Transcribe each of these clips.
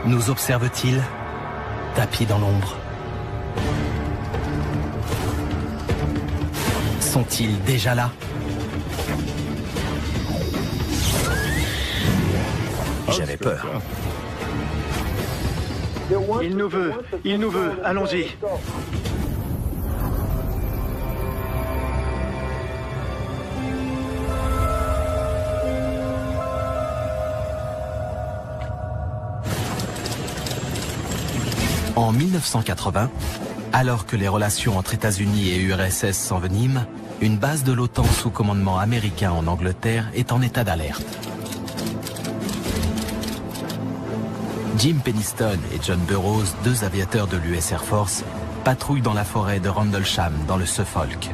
Nous observe-t-il, tapis dans l'ombre? Sont-ils déjà là? J'avais peur. Il nous veut, allons-y. En 1980, alors que les relations entre États-Unis et URSS s'enveniment, une base de l'OTAN sous commandement américain en Angleterre est en état d'alerte. Jim Penniston et John Burroughs, deux aviateurs de l'US Air Force, patrouillent dans la forêt de Rendlesham, dans le Suffolk.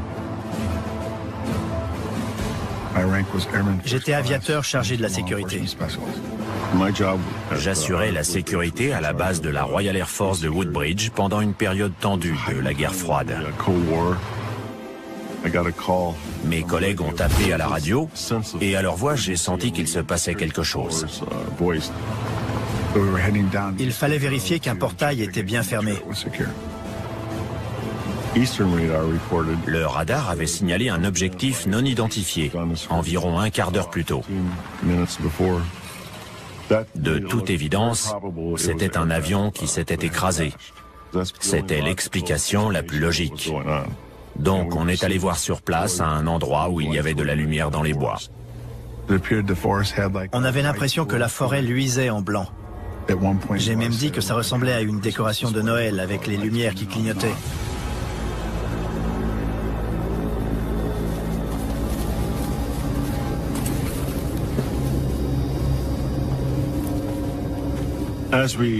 J'étais aviateur chargé de la sécurité. J'assurais la sécurité à la base de la Royal Air Force de Woodbridge pendant une période tendue de la guerre froide. Mes collègues ont appelé à la radio et à leur voix, j'ai senti qu'il se passait quelque chose. Il fallait vérifier qu'un portail était bien fermé. Le radar avait signalé un objectif non identifié, environ un quart d'heure plus tôt. De toute évidence, c'était un avion qui s'était écrasé. C'était l'explication la plus logique. Donc on est allé voir sur place à un endroit où il y avait de la lumière dans les bois. On avait l'impression que la forêt luisait en blanc. J'ai même dit que ça ressemblait à une décoration de Noël avec les lumières qui clignotaient.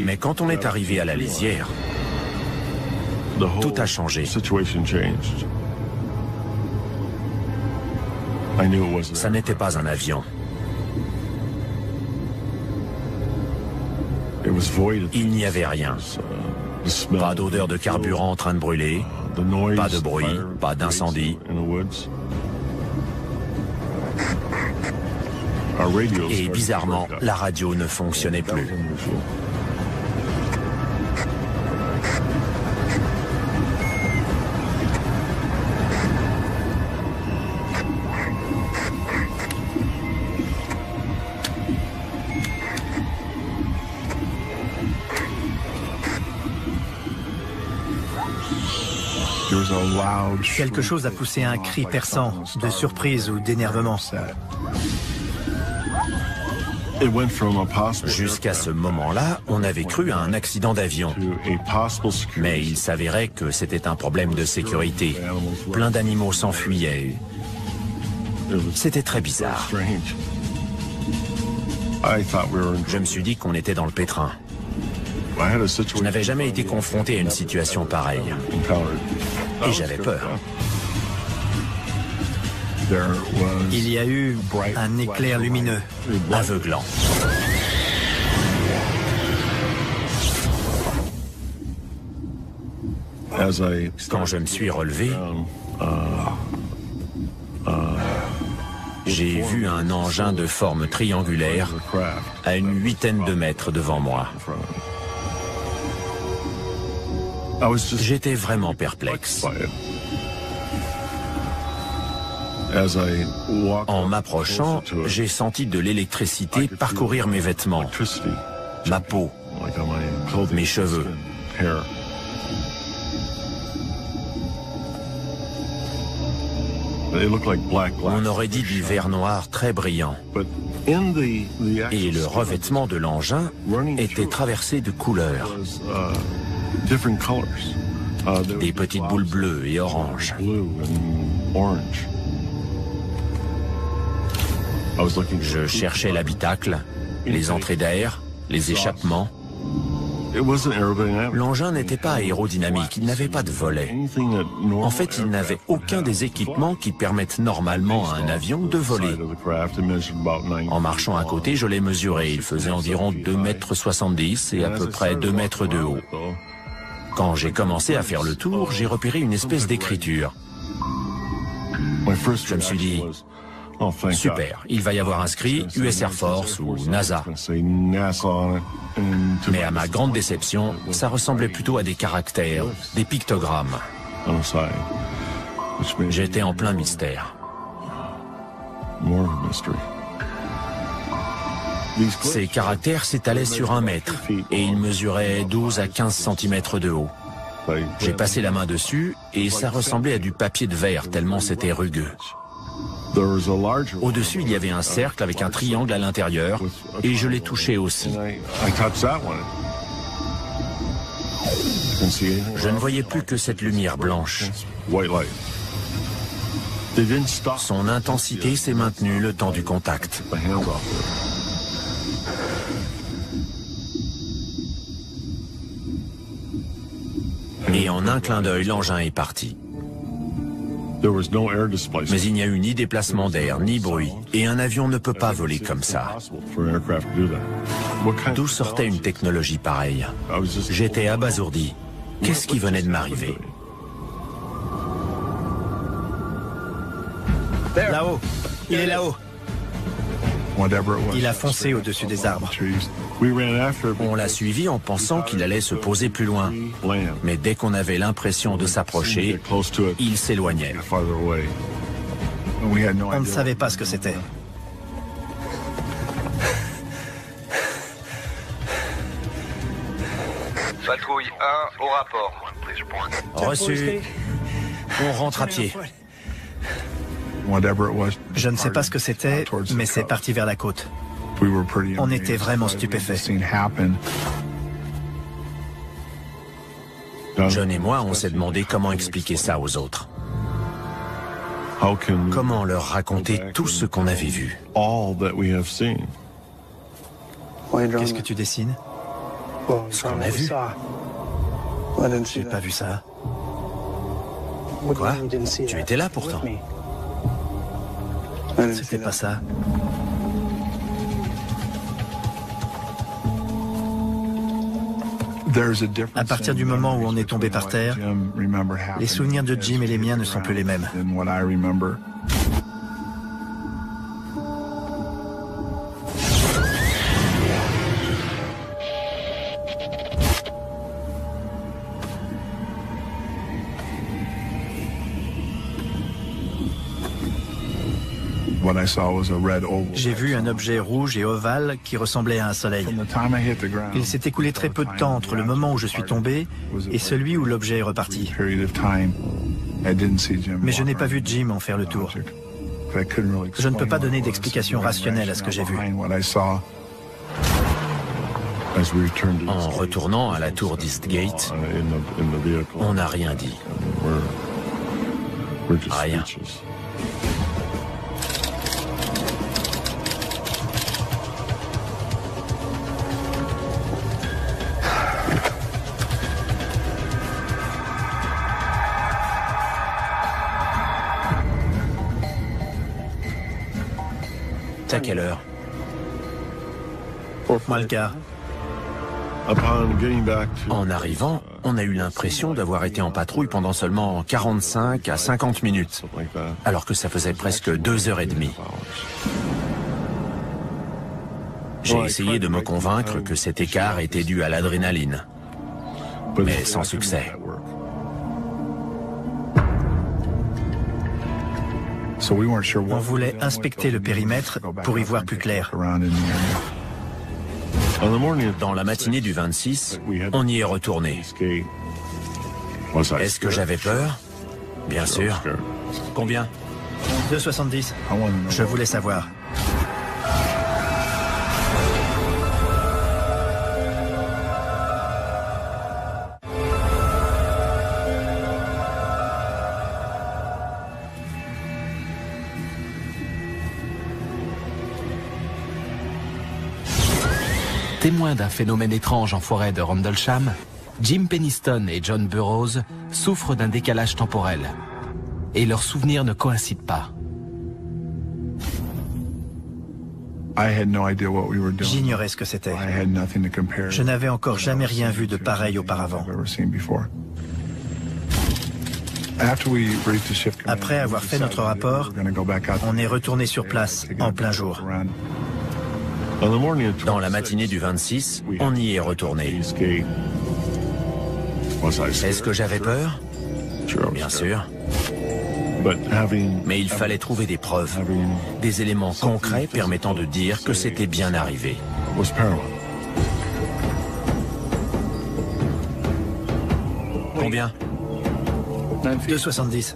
Mais quand on est arrivé à la lisière, tout a changé. Ça n'était pas un avion. Il n'y avait rien. Pas d'odeur de carburant en train de brûler, pas de bruit, pas d'incendie. Et bizarrement, la radio ne fonctionnait plus. Quelque chose a poussé un cri perçant, de surprise ou d'énervement. Jusqu'à ce moment-là, on avait cru à un accident d'avion. Mais il s'avérait que c'était un problème de sécurité. Plein d'animaux s'enfuyaient. C'était très bizarre. Je me suis dit qu'on était dans le pétrin. Je n'avais jamais été confronté à une situation pareille. Et j'avais peur. Il y a eu un éclair lumineux, aveuglant. Quand je me suis relevé, j'ai vu un engin de forme triangulaire à une 8aine de mètres devant moi. J'étais vraiment perplexe. En m'approchant, j'ai senti de l'électricité parcourir mes vêtements, ma peau, mes cheveux. On aurait dit du verre noir très brillant. Et le revêtement de l'engin était traversé de couleurs. Des petites boules bleues et oranges. Je cherchais l'habitacle, les entrées d'air, les échappements. L'engin n'était pas aérodynamique, il n'avait pas de volet. En fait, il n'avait aucun des équipements qui permettent normalement à un avion de voler. En marchant à côté, je l'ai mesuré. Il faisait environ 2,70 m et à peu près 2 mètres de haut. Quand j'ai commencé à faire le tour, j'ai repéré une espèce d'écriture. Je me suis dit, Super, il va y avoir inscrit US Air Force ou NASA. Mais à ma grande déception, ça ressemblait plutôt à des caractères, des pictogrammes. J'étais en plein mystère. Ces caractères s'étalaient sur 1 mètre et ils mesuraient 12 à 15 cm de haut. J'ai passé la main dessus et ça ressemblait à du papier de verre tellement c'était rugueux. Au-dessus, il y avait un cercle avec un triangle à l'intérieur et je l'ai touché aussi. Je ne voyais plus que cette lumière blanche. Son intensité s'est maintenue le temps du contact. Et en un clin d'œil, l'engin est parti. Mais il n'y a eu ni déplacement d'air, ni bruit, et un avion ne peut pas voler comme ça. D'où sortait une technologie pareille? J'étais abasourdi. Qu'est-ce qui venait de m'arriver? Là-haut. Il est là-haut. Il a foncé au-dessus des arbres. On l'a suivi en pensant qu'il allait se poser plus loin. Mais dès qu'on avait l'impression de s'approcher, il s'éloignait. On ne savait pas ce que c'était. Patrouille 1 au rapport. Reçu. On rentre à pied. Je ne sais pas ce que c'était, mais c'est parti vers la côte. On était vraiment stupéfaits. John et moi, on s'est demandé comment expliquer ça aux autres. Comment leur raconter tout ce qu'on avait vu. Qu'est-ce que tu dessines? Ce qu'on a vu. J'ai pas vu ça. Quoi? Tu étais là pourtant. C'était pas ça. À partir du moment où on est tombé par terre, les souvenirs de Jim et les miens ne sont plus les mêmes. J'ai vu un objet rouge et ovale qui ressemblait à un soleil. Il s'est écoulé très peu de temps entre le moment où je suis tombé et celui où l'objet est reparti. Mais je n'ai pas vu Jim en faire le tour. Je ne peux pas donner d'explication rationnelle à ce que j'ai vu. En retournant à la tour d'Eastgate, on n'a rien dit. Rien. À quelle heure? Moi le quart. En arrivant, on a eu l'impression d'avoir été en patrouille pendant seulement 45 à 50 minutes, alors que ça faisait presque 2h30. J'ai essayé de me convaincre que cet écart était dû à l'adrénaline, mais sans succès. On voulait inspecter le périmètre pour y voir plus clair. Dans la matinée du 26, on y est retourné. Est-ce que j'avais peur? Bien sûr. Combien? 2,70. Je voulais savoir. Témoins d'un phénomène étrange en forêt de Rendlesham, Jim Penniston et John Burroughs souffrent d'un décalage temporel. Et leurs souvenirs ne coïncident pas. J'ignorais ce que c'était. Je n'avais encore jamais rien vu de pareil auparavant. Après avoir fait notre rapport, on est retourné sur place en plein jour. Dans la matinée du 26, on y est retourné. Est-ce que j'avais peur? Bien sûr. Mais il fallait trouver des preuves, des éléments concrets permettant de dire que c'était bien arrivé. Combien? 2,70.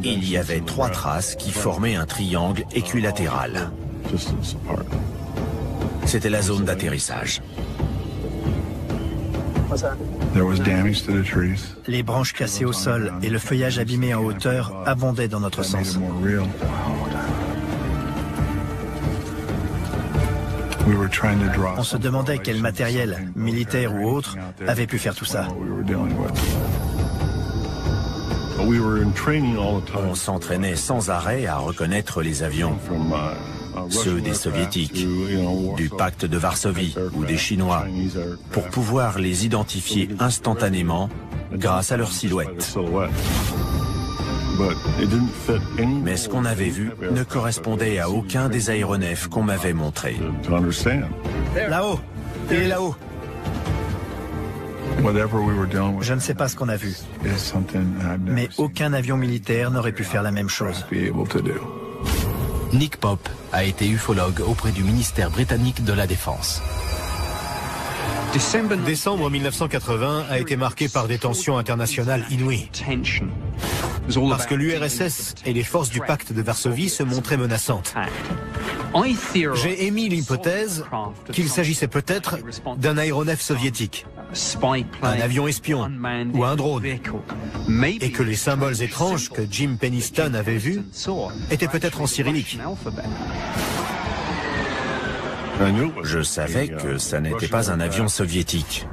Il y avait 3 traces qui formaient un triangle équilatéral. C'était la zone d'atterrissage. Les branches cassées au sol et le feuillage abîmé en hauteur abondaient dans notre sens. On se demandait quel matériel, militaire ou autre, avait pu faire tout ça. On s'entraînait sans arrêt à reconnaître les avions, ceux des Soviétiques, du pacte de Varsovie ou des Chinois, pour pouvoir les identifier instantanément grâce à leur silhouette. Mais ce qu'on avait vu ne correspondait à aucun des aéronefs qu'on m'avait montrés. Là-haut! Il est là-haut! Je ne sais pas ce qu'on a vu, mais aucun avion militaire n'aurait pu faire la même chose. Nick Pope a été ufologue auprès du ministère britannique de la Défense. Décembre 1980 a été marqué par des tensions internationales inouïes. Parce que l'URSS et les forces du pacte de Varsovie se montraient menaçantes. J'ai émis l'hypothèse qu'il s'agissait peut-être d'un aéronef soviétique, un avion espion ou un drone, et que les symboles étranges que Jim Penniston avait vus étaient peut-être en cyrillique. Je savais que ça n'était pas un avion soviétique.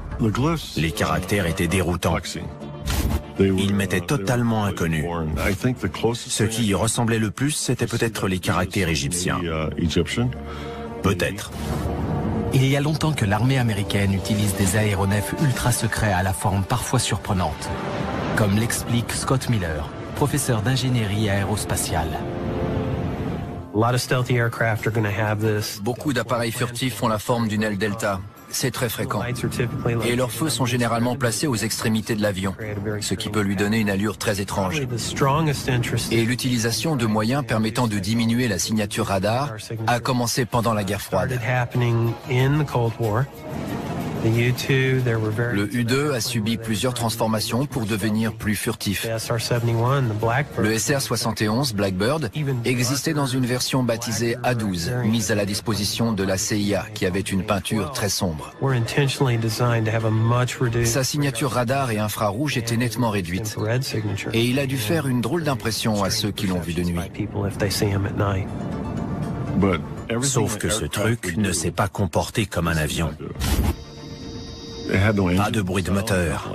Les caractères étaient déroutants. Ils m'étaient totalement inconnus. Ce qui y ressemblait le plus, c'était peut-être les caractères égyptiens. Peut-être. Il y a longtemps que l'armée américaine utilise des aéronefs ultra secrets à la forme parfois surprenante, comme l'explique Scott Miller, professeur d'ingénierie aérospatiale. Beaucoup d'appareils furtifs font la forme d'une aile delta. C'est très fréquent. Et leurs feux sont généralement placés aux extrémités de l'avion, ce qui peut lui donner une allure très étrange. Et l'utilisation de moyens permettant de diminuer la signature radar a commencé pendant la guerre froide. Le U-2 a subi plusieurs transformations pour devenir plus furtif. Le SR-71 Blackbird existait dans une version baptisée A-12, mise à la disposition de la CIA, qui avait une peinture très sombre. Sa signature radar et infrarouge était nettement réduite, et il a dû faire une drôle d'impression à ceux qui l'ont vu de nuit. Sauf que ce truc ne s'est pas comporté comme un avion. Pas de bruit de moteur.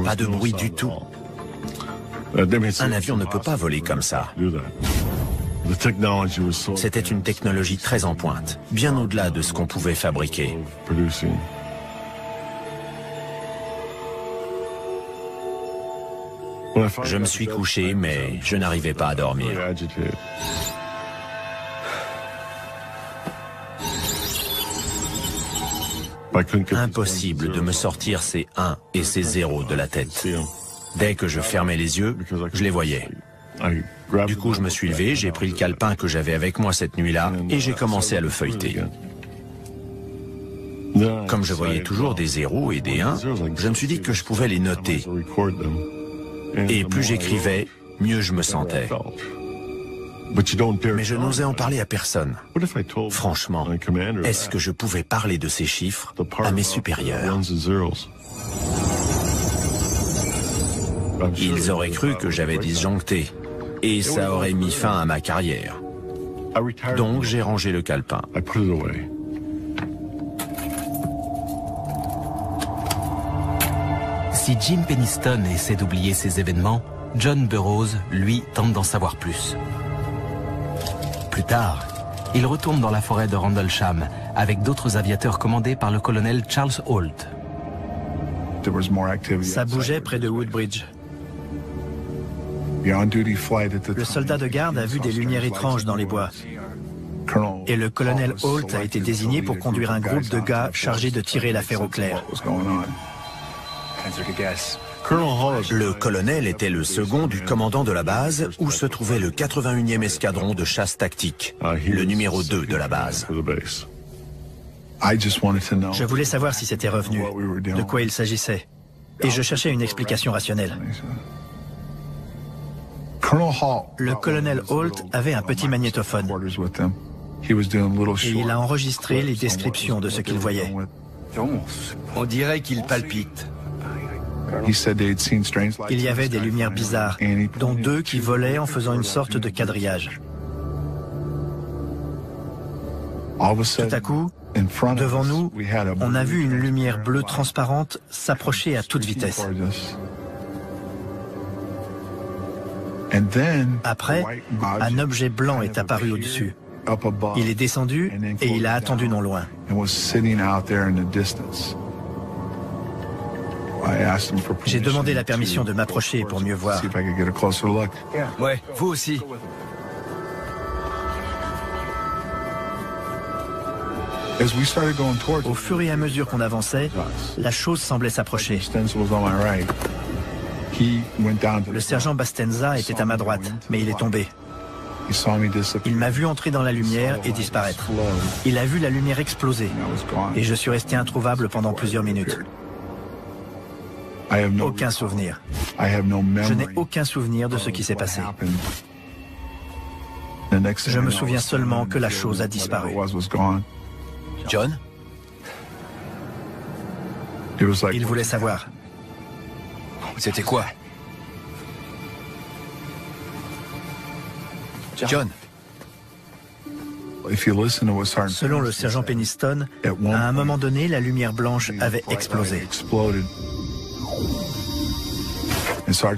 Pas de bruit du tout. Un avion ne peut pas voler comme ça. C'était une technologie très en pointe, bien au-delà de ce qu'on pouvait fabriquer. Je me suis couché, mais je n'arrivais pas à dormir. Impossible de me sortir ces 1 et ces 0 de la tête. Dès que je fermais les yeux, je les voyais. Du coup, je me suis levé, j'ai pris le calepin que j'avais avec moi cette nuit-là et j'ai commencé à le feuilleter. Comme je voyais toujours des 0 et des 1, je me suis dit que je pouvais les noter. Et plus j'écrivais, mieux je me sentais. Mais je n'osais en parler à personne. Franchement, est-ce que je pouvais parler de ces chiffres à mes supérieurs? Ils auraient cru que j'avais disjoncté, et ça aurait mis fin à ma carrière. Donc j'ai rangé le calepin. Si Jim Penniston essaie d'oublier ces événements, John Burroughs, lui, tente d'en savoir plus. Plus tard, il retourne dans la forêt de Rendlesham avec d'autres aviateurs commandés par le colonel Charles Holt. Ça bougeait près de Woodbridge. Le soldat de garde a vu des lumières étranges dans les bois. Et le colonel Holt a été désigné pour conduire un groupe de gars chargés de tirer l'affaire au clair. Le colonel était le second du commandant de la base où se trouvait le 81e escadron de chasse tactique, le numéro 2 de la base. Je voulais savoir si c'était revenu, de quoi il s'agissait. Et je cherchais une explication rationnelle. Le colonel Holt avait un petit magnétophone. Et il a enregistré les descriptions de ce qu'il voyait. On dirait qu'il palpite. Il y avait des lumières bizarres, dont 2 qui volaient en faisant une sorte de quadrillage. Tout à coup, devant nous, on a vu une lumière bleue transparente s'approcher à toute vitesse. Après, un objet blanc est apparu au-dessus. Il est descendu et il a attendu non loin. J'ai demandé la permission de m'approcher pour mieux voir. Ouais, vous aussi. Au fur et à mesure qu'on avançait, la chose semblait s'approcher. Le sergent Bastenza était à ma droite, mais il est tombé. Il m'a vu entrer dans la lumière et disparaître. Il a vu la lumière exploser et je suis resté introuvable pendant plusieurs minutes. Aucun souvenir. Je n'ai aucun souvenir de ce qui s'est passé. Je me souviens seulement que la chose a disparu. John? Il voulait savoir. C'était quoi? John? Selon le sergent Penniston, à un moment donné, la lumière blanche avait explosé.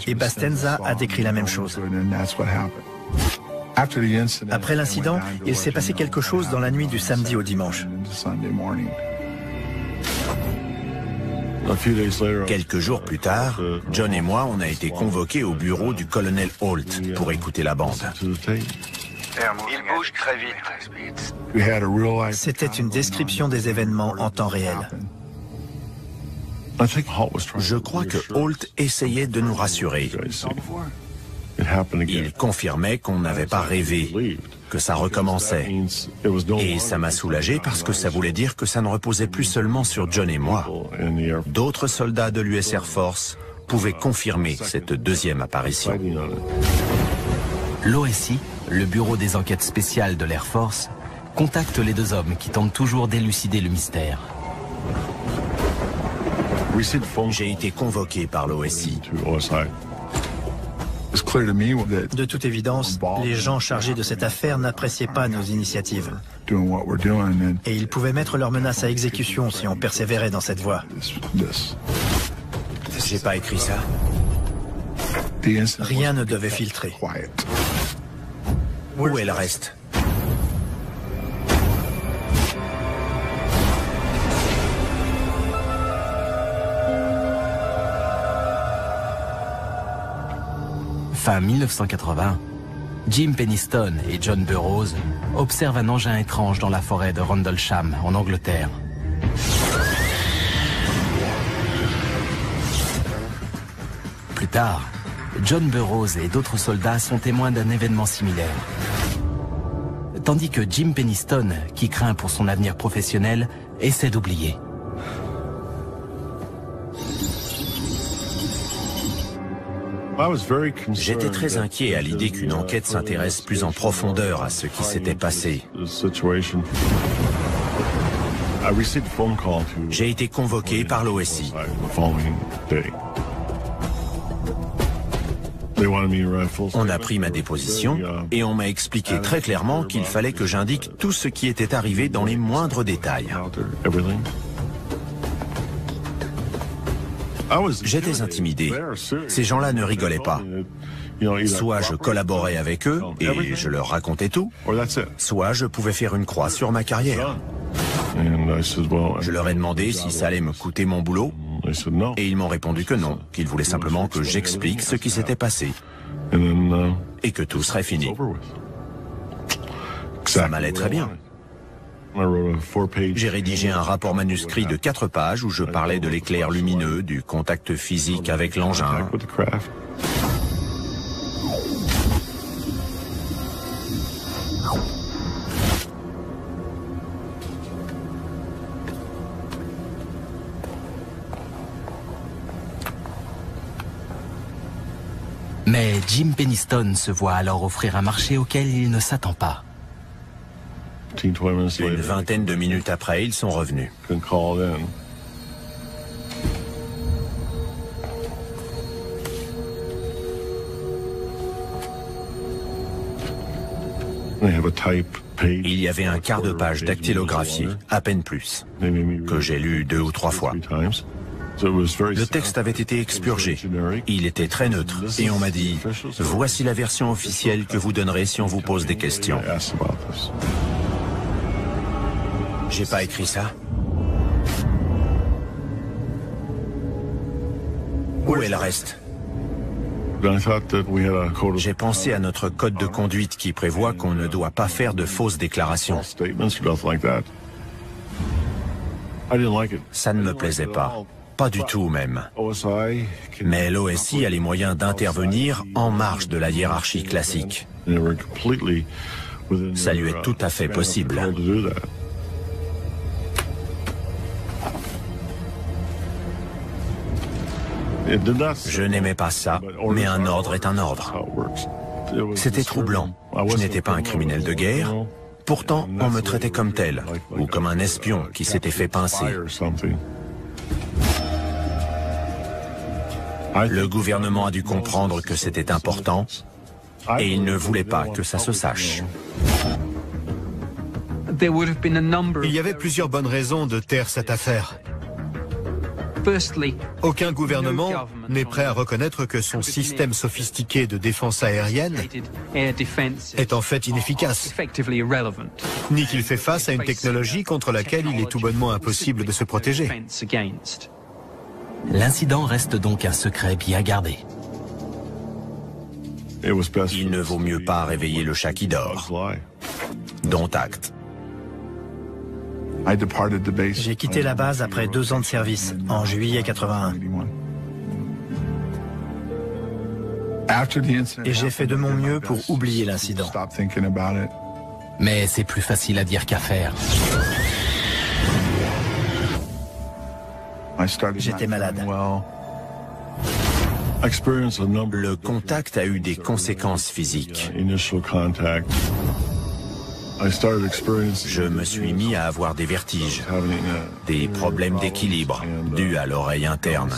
Et Bastenza a décrit la même chose. Après l'incident, il s'est passé quelque chose dans la nuit du samedi au dimanche. Quelques jours plus tard, John et moi, on a été convoqués au bureau du colonel Holt pour écouter la bande. Il bouge très vite. C'était une description des événements en temps réel. Je crois que Holt essayait de nous rassurer. Il confirmait qu'on n'avait pas rêvé, que ça recommençait. Et ça m'a soulagé parce que ça voulait dire que ça ne reposait plus seulement sur John et moi. D'autres soldats de l'US Air Force pouvaient confirmer cette deuxième apparition. L'OSI, le bureau des enquêtes spéciales de l'Air Force, contacte les 2 hommes qui tentent toujours d'élucider le mystère. J'ai été convoqué par l'OSI. De toute évidence, les gens chargés de cette affaire n'appréciaient pas nos initiatives. Et ils pouvaient mettre leurs menaces à exécution si on persévérait dans cette voie. J'ai pas écrit ça. Rien ne devait filtrer. Où est le reste? Fin 1980, Jim Penniston et John Burroughs observent un engin étrange dans la forêt de Rendlesham, en Angleterre. Plus tard, John Burroughs et d'autres soldats sont témoins d'un événement similaire. Tandis que Jim Penniston, qui craint pour son avenir professionnel, essaie d'oublier. J'étais très inquiet à l'idée qu'une enquête s'intéresse plus en profondeur à ce qui s'était passé. J'ai été convoqué par l'OSI. On a pris ma déposition et on m'a expliqué très clairement qu'il fallait que j'indique tout ce qui était arrivé dans les moindres détails. J'étais intimidé. Ces gens-là ne rigolaient pas. Soit je collaborais avec eux et je leur racontais tout, soit je pouvais faire une croix sur ma carrière. Je leur ai demandé si ça allait me coûter mon boulot Et ils m'ont répondu que non, qu'ils voulaient simplement que j'explique ce qui s'était passé et que tout serait fini. Ça m'allait très bien. J'ai rédigé un rapport manuscrit de 4 pages où je parlais de l'éclair lumineux, du contact physique avec l'engin. Mais Jim Penniston se voit alors offrir un marché auquel il ne s'attend pas. Une vingtaine de minutes après, ils sont revenus. Il y avait un quart de page dactylographié, à peine plus, que j'ai lu 2 ou 3 fois. Le texte avait été expurgé. Il était très neutre. Et on m'a dit, voici la version officielle que vous donnerez si on vous pose des questions. J'ai pas écrit ça. Où est le reste? J'ai pensé à notre code de conduite qui prévoit qu'on ne doit pas faire de fausses déclarations. Ça ne me plaisait pas. Pas du tout même. Mais l'OSI a les moyens d'intervenir en marge de la hiérarchie classique. Ça lui est tout à fait possible. Je n'aimais pas ça, mais un ordre est un ordre. C'était troublant. Je n'étais pas un criminel de guerre. Pourtant, on me traitait comme tel, ou comme un espion qui s'était fait pincer. Le gouvernement a dû comprendre que c'était important, et il ne voulait pas que ça se sache. Il y avait plusieurs bonnes raisons de taire cette affaire. Aucun gouvernement n'est prêt à reconnaître que son système sophistiqué de défense aérienne est en fait inefficace, ni qu'il fait face à une technologie contre laquelle il est tout bonnement impossible de se protéger. L'incident reste donc un secret bien gardé. Il ne vaut mieux pas réveiller le chat qui dort. Dont acte. J'ai quitté la base après 2 ans de service, en juillet 81. Et j'ai fait de mon mieux pour oublier l'incident. Mais c'est plus facile à dire qu'à faire. J'étais malade. Le contact a eu des conséquences physiques. Je me suis mis à avoir des vertiges, des problèmes d'équilibre dus à l'oreille interne.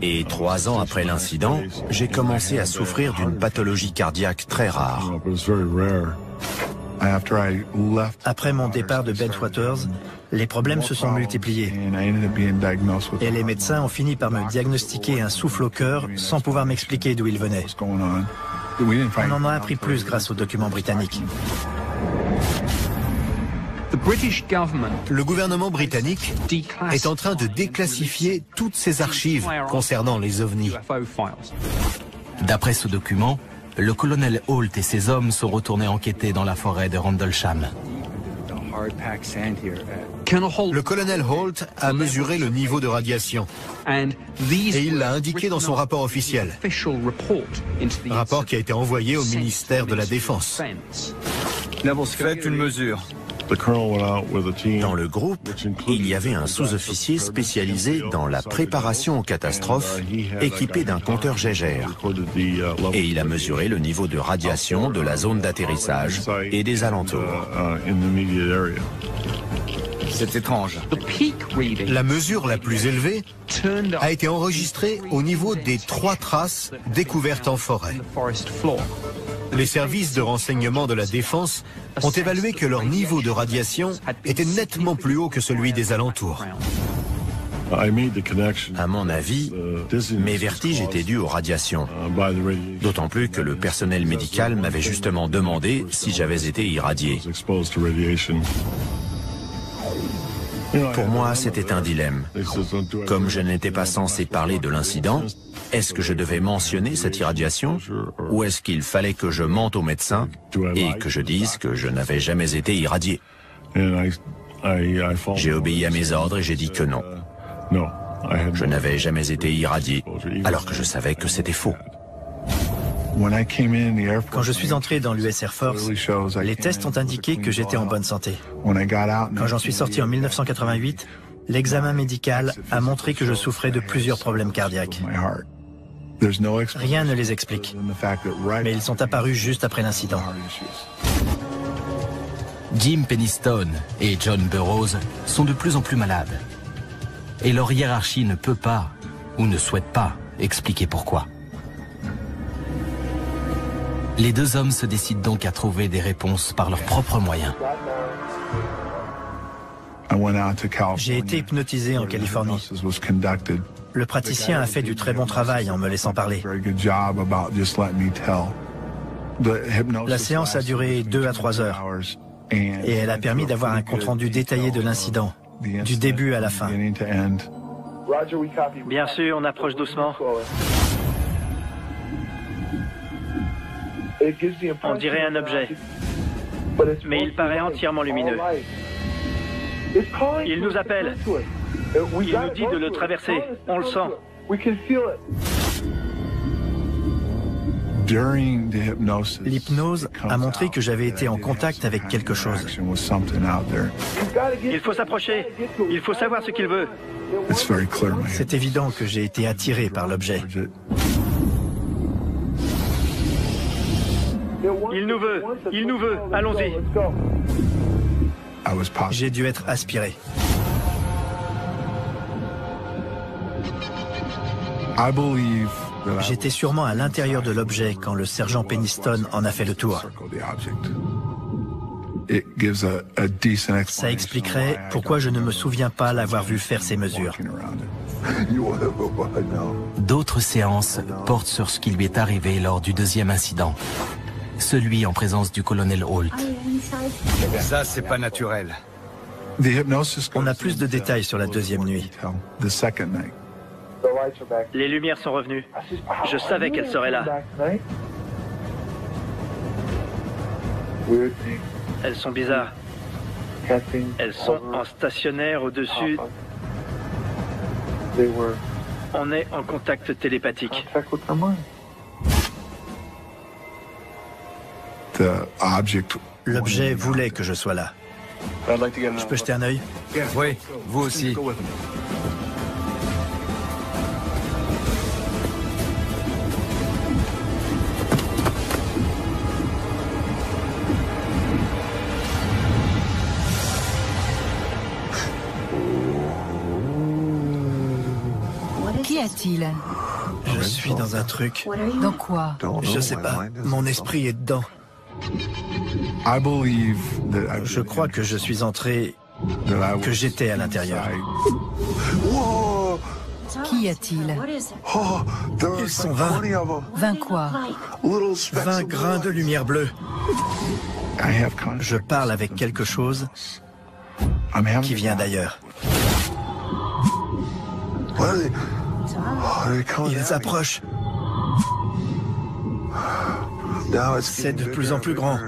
Et 3 ans après l'incident, j'ai commencé à souffrir d'une pathologie cardiaque très rare. Après mon départ de Bentwaters, les problèmes se sont multipliés. Et les médecins ont fini par me diagnostiquer un souffle au cœur sans pouvoir m'expliquer d'où il venait. On en a appris plus grâce aux documents britanniques. Le gouvernement britannique est en train de déclassifier toutes ses archives concernant les ovnis. D'après ce document, le colonel Holt et ses hommes sont retournés enquêter dans la forêt de Rendlesham. Le colonel Holt a mesuré le niveau de radiation et il l'a indiqué dans son rapport officiel, rapport qui a été envoyé au ministère de la Défense. Faites une mesure. Dans le groupe, il y avait un sous-officier spécialisé dans la préparation aux catastrophes, équipé d'un compteur Geiger. Et il a mesuré le niveau de radiation de la zone d'atterrissage et des alentours. C'est étrange. La mesure la plus élevée a été enregistrée au niveau des 3 traces découvertes en forêt. Les services de renseignement de la Défense ont évalué que leur niveau de radiation était nettement plus haut que celui des alentours. À mon avis, mes vertiges étaient dus aux radiations. D'autant plus que le personnel médical m'avait justement demandé si j'avais été irradié. Pour moi, c'était un dilemme. Comme je n'étais pas censé parler de l'incident, est-ce que je devais mentionner cette irradiation ou est-ce qu'il fallait que je mente au médecin et que je dise que je n'avais jamais été irradié? J'ai obéi à mes ordres et j'ai dit que non. Je n'avais jamais été irradié, alors que je savais que c'était faux. Quand je suis entré dans l'US Air Force, les tests ont indiqué que j'étais en bonne santé. Quand j'en suis sorti en 1988, l'examen médical a montré que je souffrais de plusieurs problèmes cardiaques. Rien ne les explique, mais ils sont apparus juste après l'incident. Jim Penniston et John Burroughs sont de plus en plus malades. Et leur hiérarchie ne peut pas, ou ne souhaite pas, expliquer pourquoi. Les deux hommes se décident donc à trouver des réponses par leurs propres moyens. J'ai été hypnotisé en Californie. Le praticien a fait du très bon travail en me laissant parler. La séance a duré 2 à 3 heures et elle a permis d'avoir un compte-rendu détaillé de l'incident, du début à la fin. Bien sûr, on approche doucement. On dirait un objet, mais il paraît entièrement lumineux. Il nous appelle. Il nous dit de le traverser. On le sent. L'hypnose a montré que j'avais été en contact avec quelque chose. Il faut s'approcher. Il faut savoir ce qu'il veut. C'est évident que j'ai été attiré par l'objet. Il nous veut. Il nous veut. Allons-y. J'ai dû être aspiré. J'étais sûrement à l'intérieur de l'objet quand le sergent Penniston en a fait le tour. Ça expliquerait pourquoi je ne me souviens pas l'avoir vu faire ces mesures. D'autres séances portent sur ce qui lui est arrivé lors du deuxième incident, celui en présence du colonel Holt. Ça, c'est pas naturel. On a plus de détails sur la deuxième nuit. Les lumières sont revenues. Je savais qu'elles seraient là. Elles sont bizarres. Elles sont en stationnaire au-dessus. On est en contact télépathique. L'objet voulait que je sois là. Je peux jeter un œil? Oui, vous aussi. Qu'y a-t-il? Je suis dans un truc. Dans quoi? Je sais pas. Mon esprit est dedans. Je crois que je suis entré, que j'étais à l'intérieur. Qu'y a-t-il? Ils sont 20. 20 quoi? 20 grains de lumière bleue. Je parle avec quelque chose qui vient d'ailleurs. Ils approchent. C'est de plus en plus grand.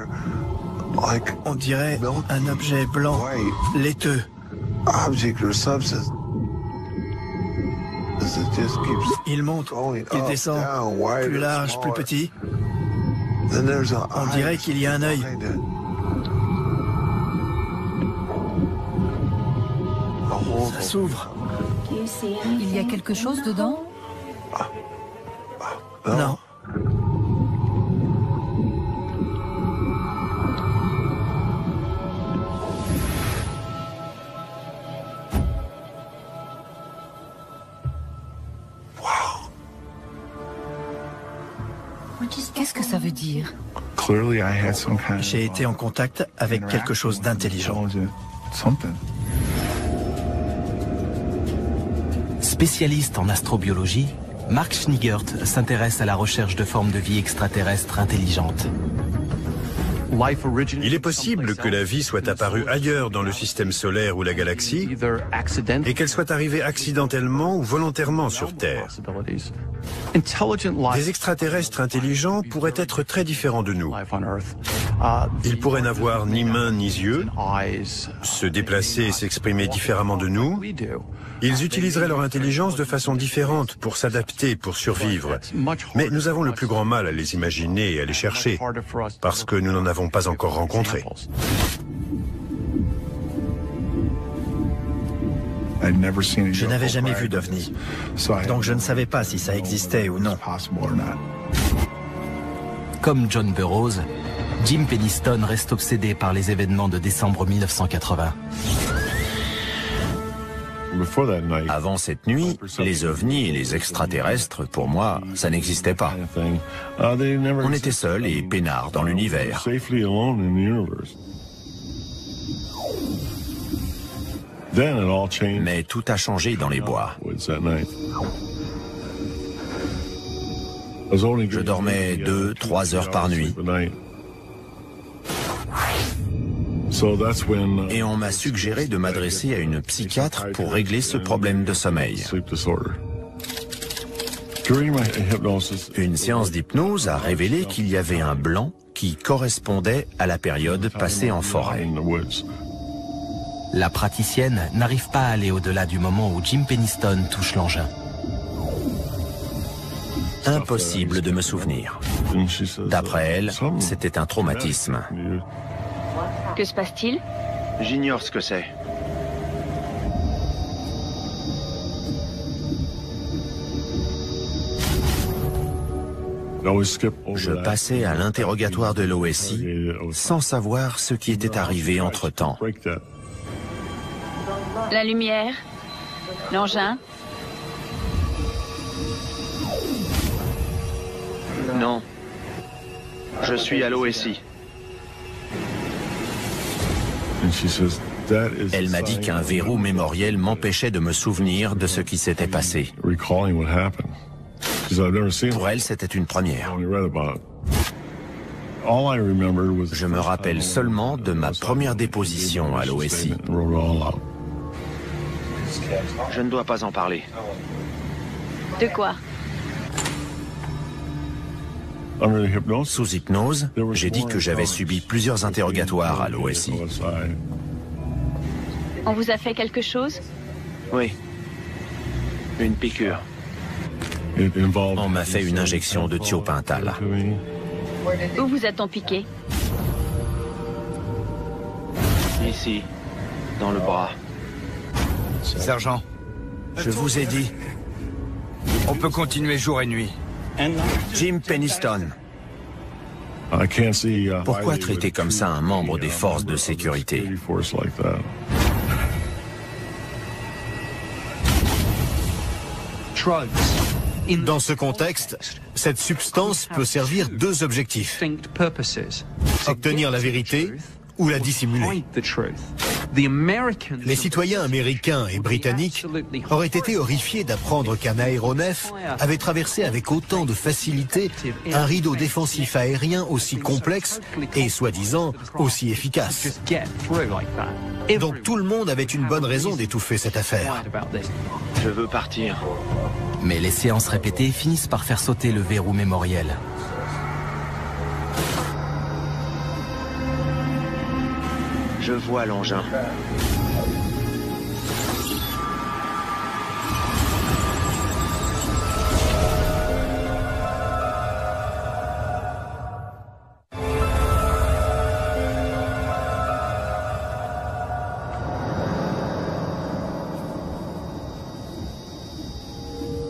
On dirait un objet blanc, laiteux. Il monte, il descend, plus large, plus petit. On dirait qu'il y a un œil. Ça s'ouvre. Il y a quelque chose dedans? Non. Qu'est-ce que ça veut dire? J'ai été en contact avec quelque chose d'intelligent. Spécialiste en astrobiologie, Mark Schneegert s'intéresse à la recherche de formes de vie extraterrestres intelligentes. Il est possible que la vie soit apparue ailleurs dans le système solaire ou la galaxie et qu'elle soit arrivée accidentellement ou volontairement sur Terre. Des extraterrestres intelligents pourraient être très différents de nous. Ils pourraient n'avoir ni mains ni yeux, se déplacer et s'exprimer différemment de nous. Ils utiliseraient leur intelligence de façon différente pour s'adapter, pour survivre. Mais nous avons le plus grand mal à les imaginer et à les chercher, parce que nous n'en avons pas encore rencontrés. Je n'avais jamais vu d'OVNI, donc je ne savais pas si ça existait ou non. Comme John Burroughs, Jim Penniston reste obsédé par les événements de décembre 1980. Avant cette nuit, les ovnis et les extraterrestres, pour moi, ça n'existait pas. On était seuls et peinards dans l'univers. Mais tout a changé dans les bois. Je dormais 2-3 heures par nuit. Et on m'a suggéré de m'adresser à une psychiatre pour régler ce problème de sommeil. Une séance d'hypnose a révélé qu'il y avait un blanc qui correspondait à la période passée en forêt. La praticienne n'arrive pas à aller au-delà du moment où Jim Penniston touche l'engin. Impossible de me souvenir. D'après elle, c'était un traumatisme. Que se passe-t-il? J'ignore ce que c'est. Je passais à l'interrogatoire de l'OSI sans savoir ce qui était arrivé entre-temps. La lumière? L'engin? Non. Je suis à l'OSI. Elle m'a dit qu'un verrou mémoriel m'empêchait de me souvenir de ce qui s'était passé. Pour elle, c'était une première. Je me rappelle seulement de ma première déposition à l'OSI. Je ne dois pas en parler. De quoi? Sous hypnose, j'ai dit que j'avais subi plusieurs interrogatoires à l'OSI. On vous a fait quelque chose? Oui. Une piqûre. On m'a fait une injection de thiopental. Où vous a-t-on piqué? Ici, dans le bras. Sergent, Je vous ai dit, on peut continuer jour et nuit. Jim Penniston. Pourquoi traiter comme ça un membre des forces de sécurité? Dans ce contexte, cette substance peut servir deux objectifs. Obtenir la vérité ou la dissimuler. Les citoyens américains et britanniques auraient été horrifiés d'apprendre qu'un aéronef avait traversé avec autant de facilité un rideau défensif aérien aussi complexe et soi-disant aussi efficace. Donc tout le monde avait une bonne raison d'étouffer cette affaire. Je veux partir. Mais les séances répétées finissent par faire sauter le verrou mémoriel. Je vois l'engin.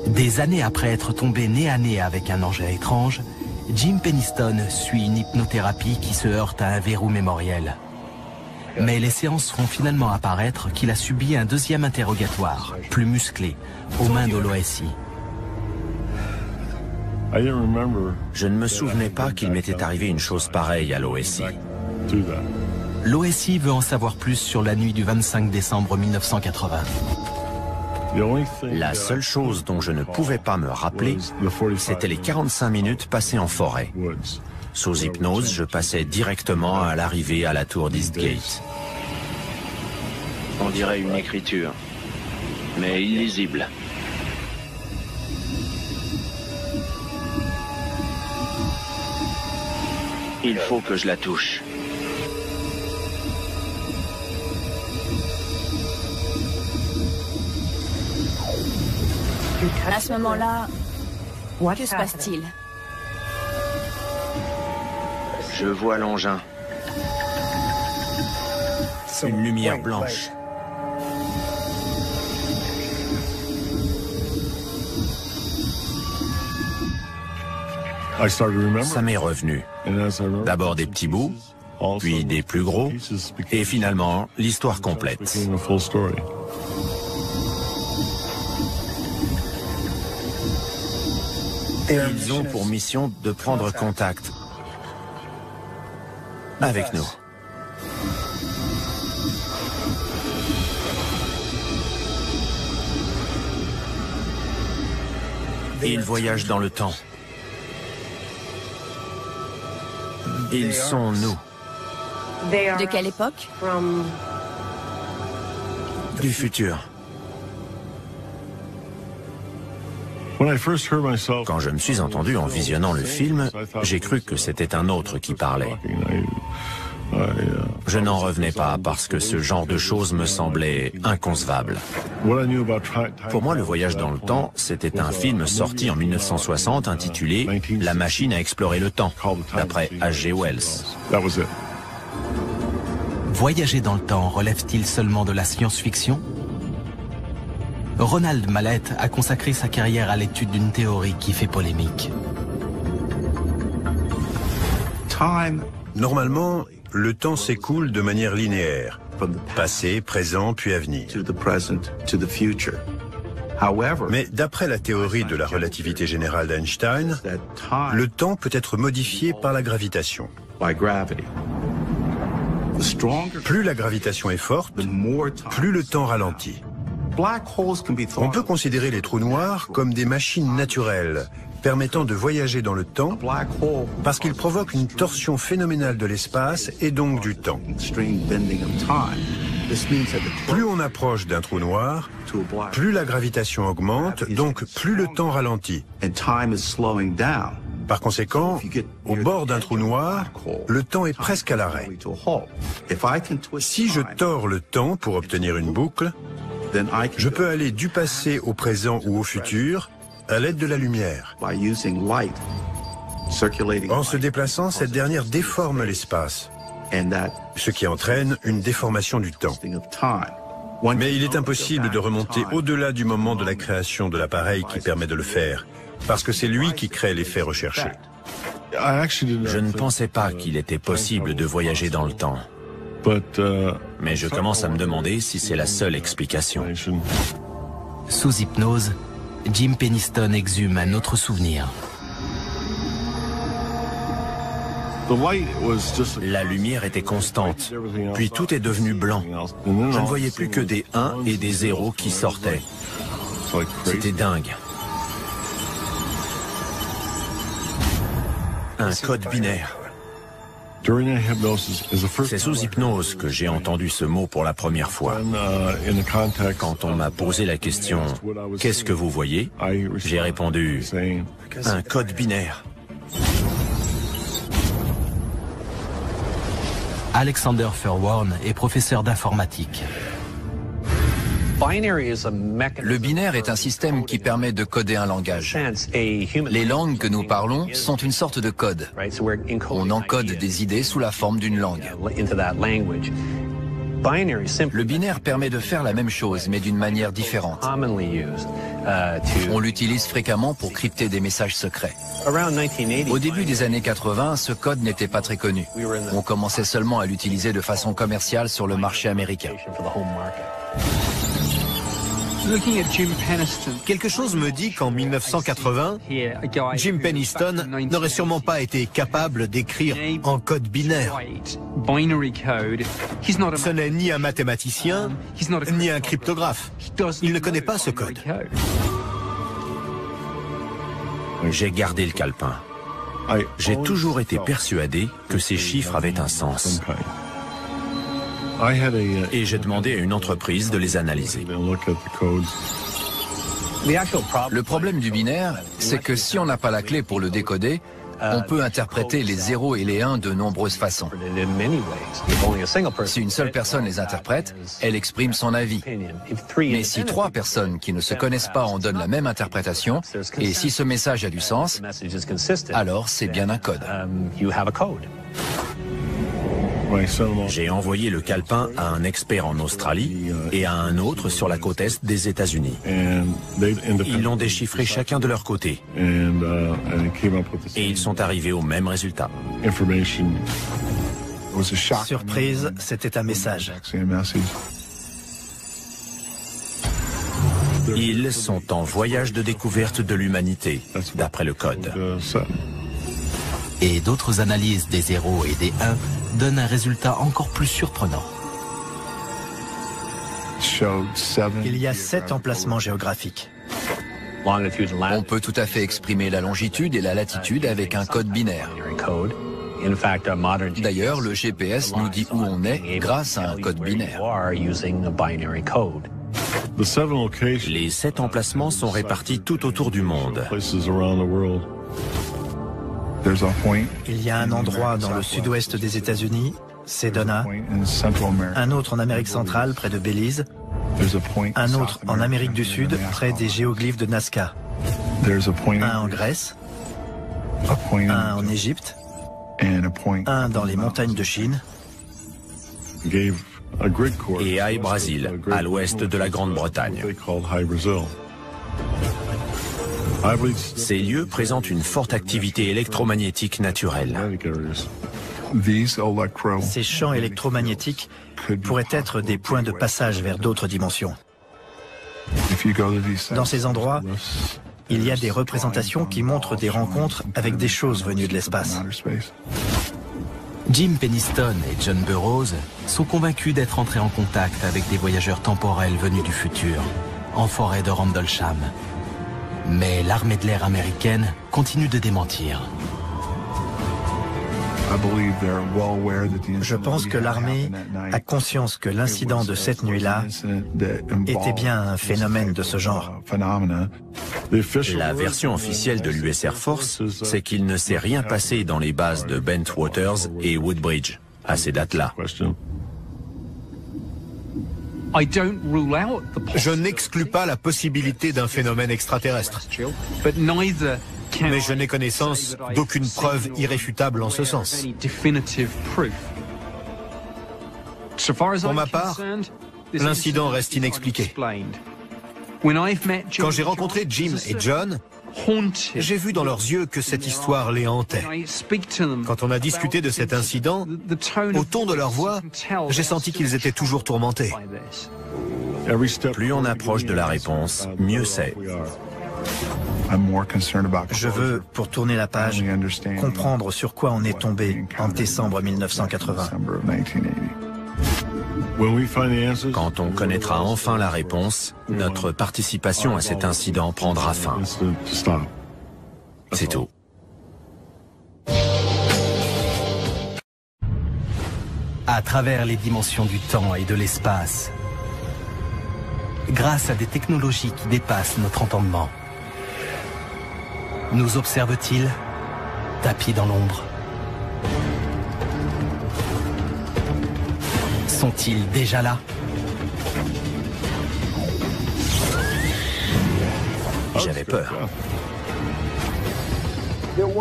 Des années après être tombé nez à nez avec un engin étrange, Jim Penniston suit une hypnothérapie qui se heurte à un verrou mémoriel. Mais les séances font finalement apparaître qu'il a subi un deuxième interrogatoire, plus musclé, aux mains de l'OSI. Je ne me souvenais pas qu'il m'était arrivé une chose pareille à l'OSI. L'OSI veut en savoir plus sur la nuit du 25 décembre 1980. La seule chose dont je ne pouvais pas me rappeler, c'était les 45 minutes passées en forêt. Sous hypnose, je passais directement à l'arrivée à la tour d'Eastgate. On dirait une écriture, mais illisible. Il faut que je la touche. À ce moment-là, que se passe-t-il? Je vois l'engin. Une lumière blanche. Ça m'est revenu. D'abord des petits bouts, puis des plus gros, et finalement l'histoire complète. Ils ont pour mission de prendre contact avec nous. Ils voyagent dans le temps. Ils sont nous. De quelle époque? Du futur. Quand je me suis entendu en visionnant le film, j'ai cru que c'était un autre qui parlait. Je n'en revenais pas parce que ce genre de choses me semblait inconcevable. Pour moi, le voyage dans le temps, c'était un film sorti en 1960 intitulé « La machine à explorer le temps », d'après H.G. Wells. Voyager dans le temps relève-t-il seulement de la science-fiction? Ronald Mallett a consacré sa carrière à l'étude d'une théorie qui fait polémique. Normalement, le temps s'écoule de manière linéaire. Passé, présent, puis avenir. Mais d'après la théorie de la relativité générale d'Einstein, le temps peut être modifié par la gravitation. Plus la gravitation est forte, plus le temps ralentit. On peut considérer les trous noirs comme des machines naturelles permettant de voyager dans le temps parce qu'ils provoquent une torsion phénoménale de l'espace et donc du temps. Plus on approche d'un trou noir, plus la gravitation augmente, donc plus le temps ralentit. Par conséquent, au bord d'un trou noir, le temps est presque à l'arrêt. Si je tords le temps pour obtenir une boucle, je peux aller du passé au présent ou au futur à l'aide de la lumière. En se déplaçant, cette dernière déforme l'espace, ce qui entraîne une déformation du temps. Mais il est impossible de remonter au-delà du moment de la création de l'appareil qui permet de le faire, parce que c'est lui qui crée l'effet recherché. Je ne pensais pas qu'il était possible de voyager dans le temps. Mais je commence à me demander si c'est la seule explication. Sous hypnose, Jim Penniston exhume un autre souvenir. La lumière était constante, puis tout est devenu blanc. Je ne voyais plus que des 1 et des 0 qui sortaient. C'était dingue. Un code binaire. C'est sous hypnose que j'ai entendu ce mot pour la première fois. Quand on m'a posé la question « Qu'est-ce que vous voyez ?», j'ai répondu « Un code binaire ». Alexander Furworn est professeur d'informatique. Le binaire est un système qui permet de coder un langage. Les langues que nous parlons sont une sorte de code. On encode des idées sous la forme d'une langue. Le binaire permet de faire la même chose, mais d'une manière différente. On l'utilise fréquemment pour crypter des messages secrets. Au début des années 80, ce code n'était pas très connu. On commençait seulement à l'utiliser de façon commerciale sur le marché américain. Quelque chose me dit qu'en 1980, Jim Penniston n'aurait sûrement pas été capable d'écrire en code binaire. Ce n'est ni un mathématicien, ni un cryptographe. Il ne connaît pas ce code. J'ai gardé le calepin. J'ai toujours été persuadé que ces chiffres avaient un sens. Et j'ai demandé à une entreprise de les analyser. Le problème du binaire, c'est que si on n'a pas la clé pour le décoder, on peut interpréter les 0 et les 1 de nombreuses façons. Si une seule personne les interprète, elle exprime son avis. Mais si 3 personnes qui ne se connaissent pas en donnent la même interprétation, et si ce message a du sens, alors c'est bien un code. J'ai envoyé le calepin à un expert en Australie et à un autre sur la côte est des États-Unis. Ils l'ont déchiffré chacun de leur côté. Et ils sont arrivés au même résultat. Surprise, c'était un message. Ils sont en voyage de découverte de l'humanité, d'après le code. Et d'autres analyses des 0 et des 1 donnent un résultat encore plus surprenant. Il y a 7 emplacements géographiques. On peut tout à fait exprimer la longitude et la latitude avec un code binaire. D'ailleurs, le GPS nous dit où on est grâce à un code binaire. Les 7 emplacements sont répartis tout autour du monde. Il y a un endroit dans le sud-ouest des États-Unis, Sedona, un autre en Amérique centrale, près de Belize, un autre en Amérique du Sud, près des géoglyphes de Nazca, un en Grèce, un en Égypte, un dans les montagnes de Chine, et High Brazil, à l'ouest de la Grande-Bretagne. Ces lieux présentent une forte activité électromagnétique naturelle. Ces champs électromagnétiques pourraient être des points de passage vers d'autres dimensions. Dans ces endroits, il y a des représentations qui montrent des rencontres avec des choses venues de l'espace. Jim Penniston et John Burroughs sont convaincus d'être entrés en contact avec des voyageurs temporels venus du futur, en forêt de Rendlesham. Mais l'armée de l'air américaine continue de démentir. Je pense que l'armée a conscience que l'incident de cette nuit-là était bien un phénomène de ce genre. La version officielle de l'US Air Force, c'est qu'il ne s'est rien passé dans les bases de Bentwaters et Woodbridge à ces dates-là. Je n'exclus pas la possibilité d'un phénomène extraterrestre. Mais je n'ai connaissance d'aucune preuve irréfutable en ce sens. Pour ma part, l'incident reste inexpliqué. Quand j'ai rencontré Jim et John, j'ai vu dans leurs yeux que cette histoire les hantait. Quand on a discuté de cet incident, au ton de leur voix, j'ai senti qu'ils étaient toujours tourmentés. Plus on approche de la réponse, mieux c'est. Je veux, pour tourner la page, comprendre sur quoi on est tombé en décembre 1980. Quand on connaîtra enfin la réponse, notre participation à cet incident prendra fin. C'est tout. À travers les dimensions du temps et de l'espace, grâce à des technologies qui dépassent notre entendement, nous observe-t-il, tapis dans l'ombre? Sont-ils déjà là? J'avais peur.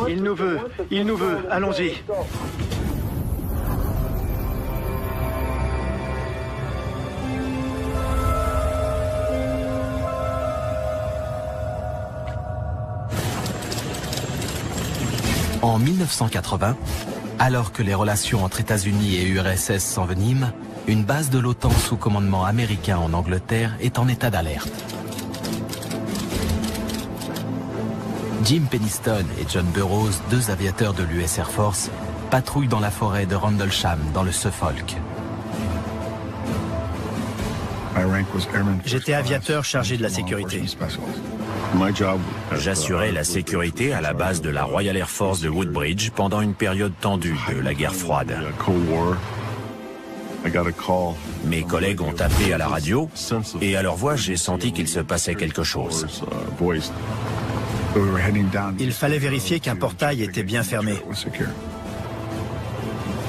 Il nous veut, allons-y. En 1980, alors que les relations entre États-Unis et URSS s'enveniment, Une base de l'OTAN sous commandement américain en Angleterre est en état d'alerte. Jim Penniston et John Burroughs, deux aviateurs de l'US Air Force, patrouillent dans la forêt de Rendlesham, dans le Suffolk. J'étais aviateur chargé de la sécurité. J'assurais la sécurité à la base de la Royal Air Force de Woodbridge pendant une période tendue de la guerre froide. Mes collègues ont appelé à la radio et à leur voix, j'ai senti qu'il se passait quelque chose. Il fallait vérifier qu'un portail était bien fermé.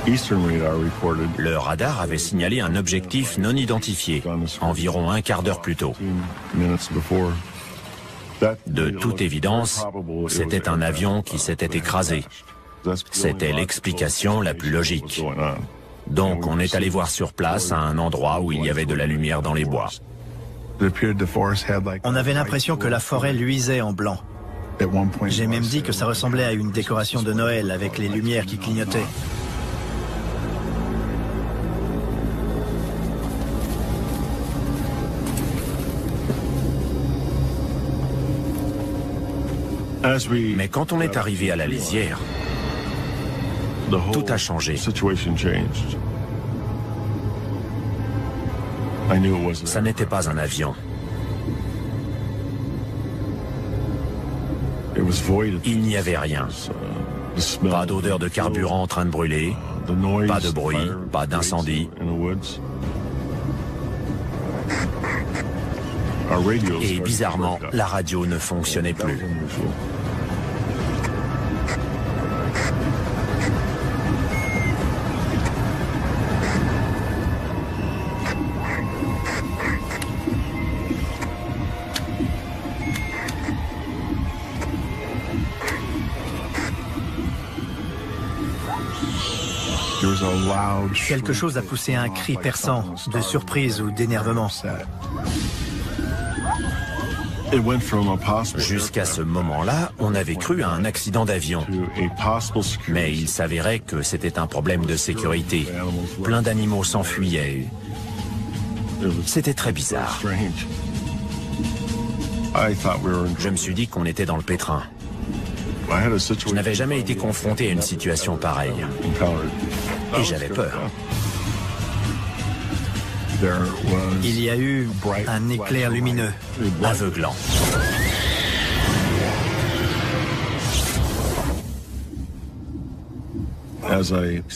Le radar avait signalé un objectif non identifié, environ un quart d'heure plus tôt. De toute évidence, c'était un avion qui s'était écrasé. C'était l'explication la plus logique. Donc on est allé voir sur place à un endroit où il y avait de la lumière dans les bois. On avait l'impression que la forêt luisait en blanc. J'ai même dit que ça ressemblait à une décoration de Noël avec les lumières qui clignotaient. Mais quand on est arrivé à la lisière, tout a changé. Ça n'était pas un avion. Il n'y avait rien. Pas d'odeur de carburant en train de brûler, pas de bruit, pas d'incendie. Et bizarrement, la radio ne fonctionnait plus. Quelque chose a poussé un cri perçant, de surprise ou d'énervement. Jusqu'à ce moment-là, on avait cru à un accident d'avion. Mais il s'avérait que c'était un problème de sécurité. Plein d'animaux s'enfuyaient. C'était très bizarre. Je me suis dit qu'on était dans le pétrin. Je n'avais jamais été confronté à une situation pareille. Et j'avais peur. Il y a eu un éclair lumineux, aveuglant.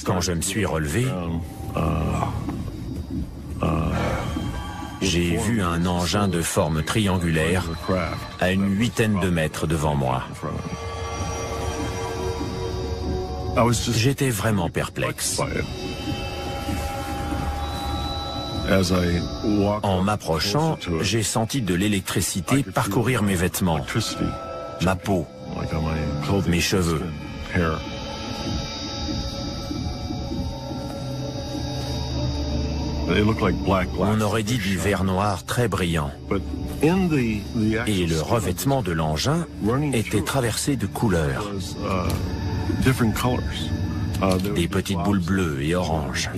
Quand je me suis relevé, j'ai vu un engin de forme triangulaire à une 8aine de mètres devant moi. J'étais vraiment perplexe. En m'approchant, j'ai senti de l'électricité parcourir mes vêtements, ma peau, mes cheveux. On aurait dit du verre noir très brillant. Et le revêtement de l'engin était traversé de couleurs. Des petites boules bleues et oranges.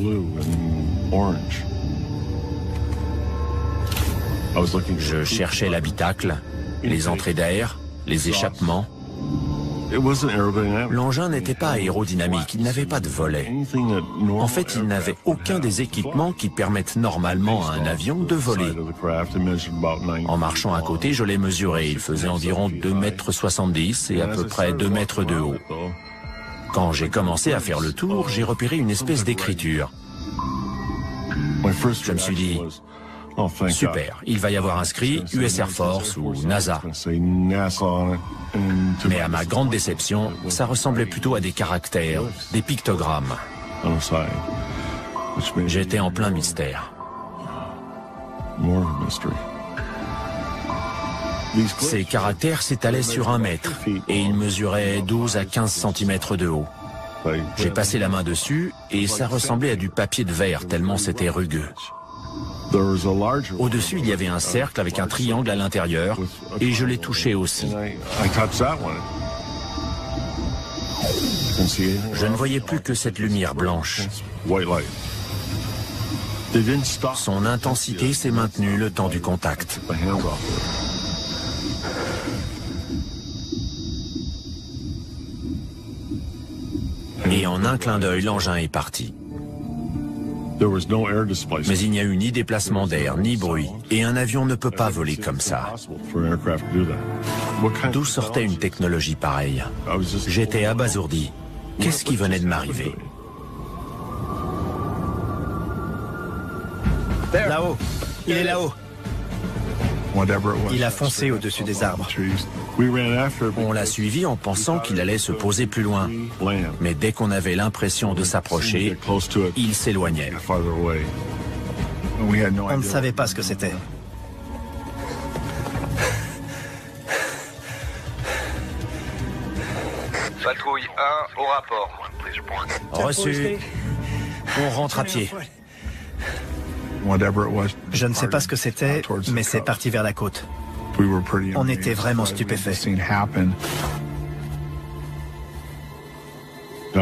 Je cherchais l'habitacle, les entrées d'air, les échappements. L'engin n'était pas aérodynamique, il n'avait pas de volets. En fait, il n'avait aucun des équipements qui permettent normalement à un avion de voler. En marchant à côté, je l'ai mesuré. Il faisait environ 2,70 m et à peu près 2 mètres de haut. Quand j'ai commencé à faire le tour, j'ai repéré une espèce d'écriture. Je me suis dit, super, il va y avoir inscrit US Air Force ou NASA. Mais à ma grande déception, ça ressemblait plutôt à des caractères, des pictogrammes. J'étais en plein mystère. Ces caractères s'étalaient sur 1 mètre et ils mesuraient 12 à 15 cm de haut. J'ai passé la main dessus et ça ressemblait à du papier de verre tellement c'était rugueux. Au-dessus, il y avait un cercle avec un triangle à l'intérieur et je l'ai touché aussi. Je ne voyais plus que cette lumière blanche. Son intensité s'est maintenue le temps du contact. Et en un clin d'œil, l'engin est parti. Mais il n'y a eu ni déplacement d'air, ni bruit, et un avion ne peut pas voler comme ça. D'où sortait une technologie pareille? J'étais abasourdi. Qu'est-ce qui venait de m'arriver? Là-haut. Il est là-haut. Il a foncé au-dessus des arbres. On l'a suivi en pensant qu'il allait se poser plus loin. Mais dès qu'on avait l'impression de s'approcher, il s'éloignait. On ne savait pas ce que c'était. Patrouille 1 au rapport. Reçu. On rentre à pied. Je ne sais pas ce que c'était, mais c'est parti vers la côte. On était vraiment stupéfaits.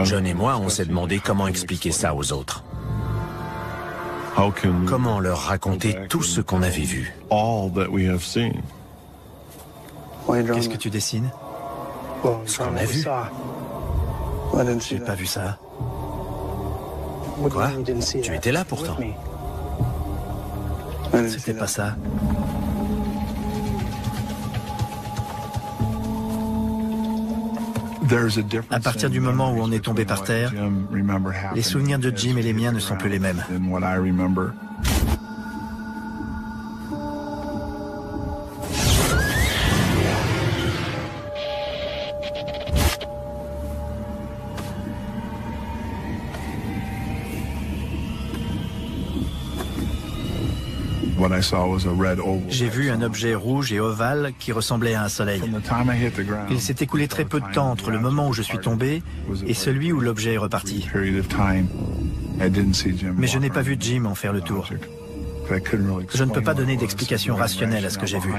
John et moi, on s'est demandé comment expliquer ça aux autres. Comment leur raconter tout ce qu'on avait vu. Qu'est-ce que tu dessines? Ce qu'on a vu. J'ai pas vu ça. Quoi? Tu étais là pourtant. C'était pas ça. À partir du moment où on est tombé par terre, les souvenirs de Jim et les miens ne sont plus les mêmes. J'ai vu un objet rouge et ovale qui ressemblait à un soleil. Il s'est écoulé très peu de temps entre le moment où je suis tombé et celui où l'objet est reparti. Mais je n'ai pas vu Jim en faire le tour. Je ne peux pas donner d'explication rationnelle à ce que j'ai vu.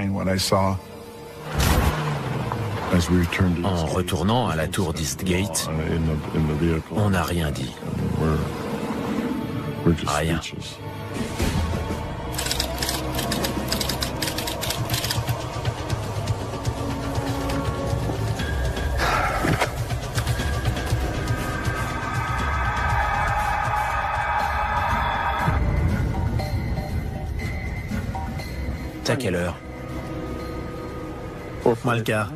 En retournant à la tour d'Eastgate, on n'a rien dit. Rien. À quelle heure? Moins le quart.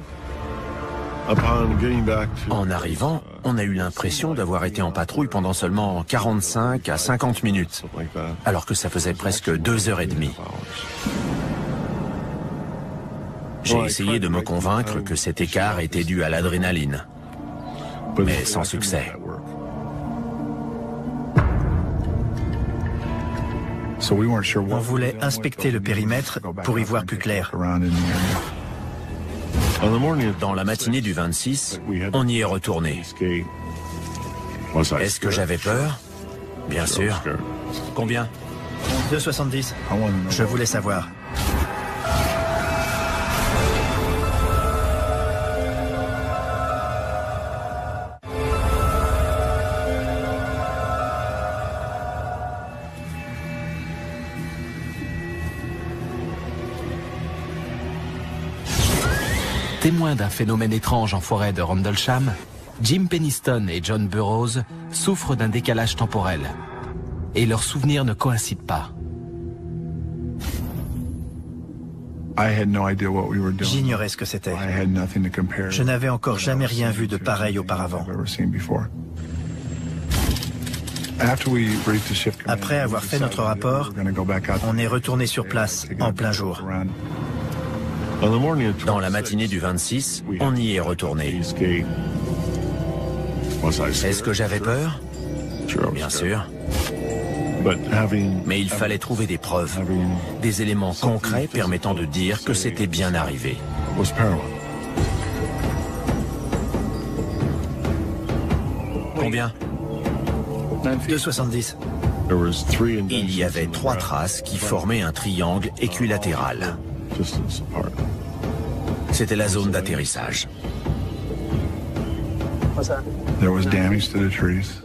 En arrivant, on a eu l'impression d'avoir été en patrouille pendant seulement 45 à 50 minutes, alors que ça faisait presque 2h30. J'ai essayé de me convaincre que cet écart était dû à l'adrénaline, mais sans succès. On voulait inspecter le périmètre pour y voir plus clair. Dans la matinée du 26, on y est retourné. Est-ce que j'avais peur? Bien sûr. Combien? 2,70. Je voulais savoir. Témoins d'un phénomène étrange en forêt de Rendlesham, Jim Penniston et John Burroughs souffrent d'un décalage temporel. Et leurs souvenirs ne coïncident pas. J'ignorais ce que c'était. Je n'avais encore jamais rien vu de pareil auparavant. Après avoir fait notre rapport, on est retourné sur place en plein jour. Dans la matinée du 26, on y est retourné. Est-ce que j'avais peur? Bien sûr. Mais il fallait trouver des preuves, des éléments concrets permettant de dire que c'était bien arrivé. Combien? 2,70. Il y avait 3 traces qui formaient un triangle équilatéral. C'était la zone d'atterrissage.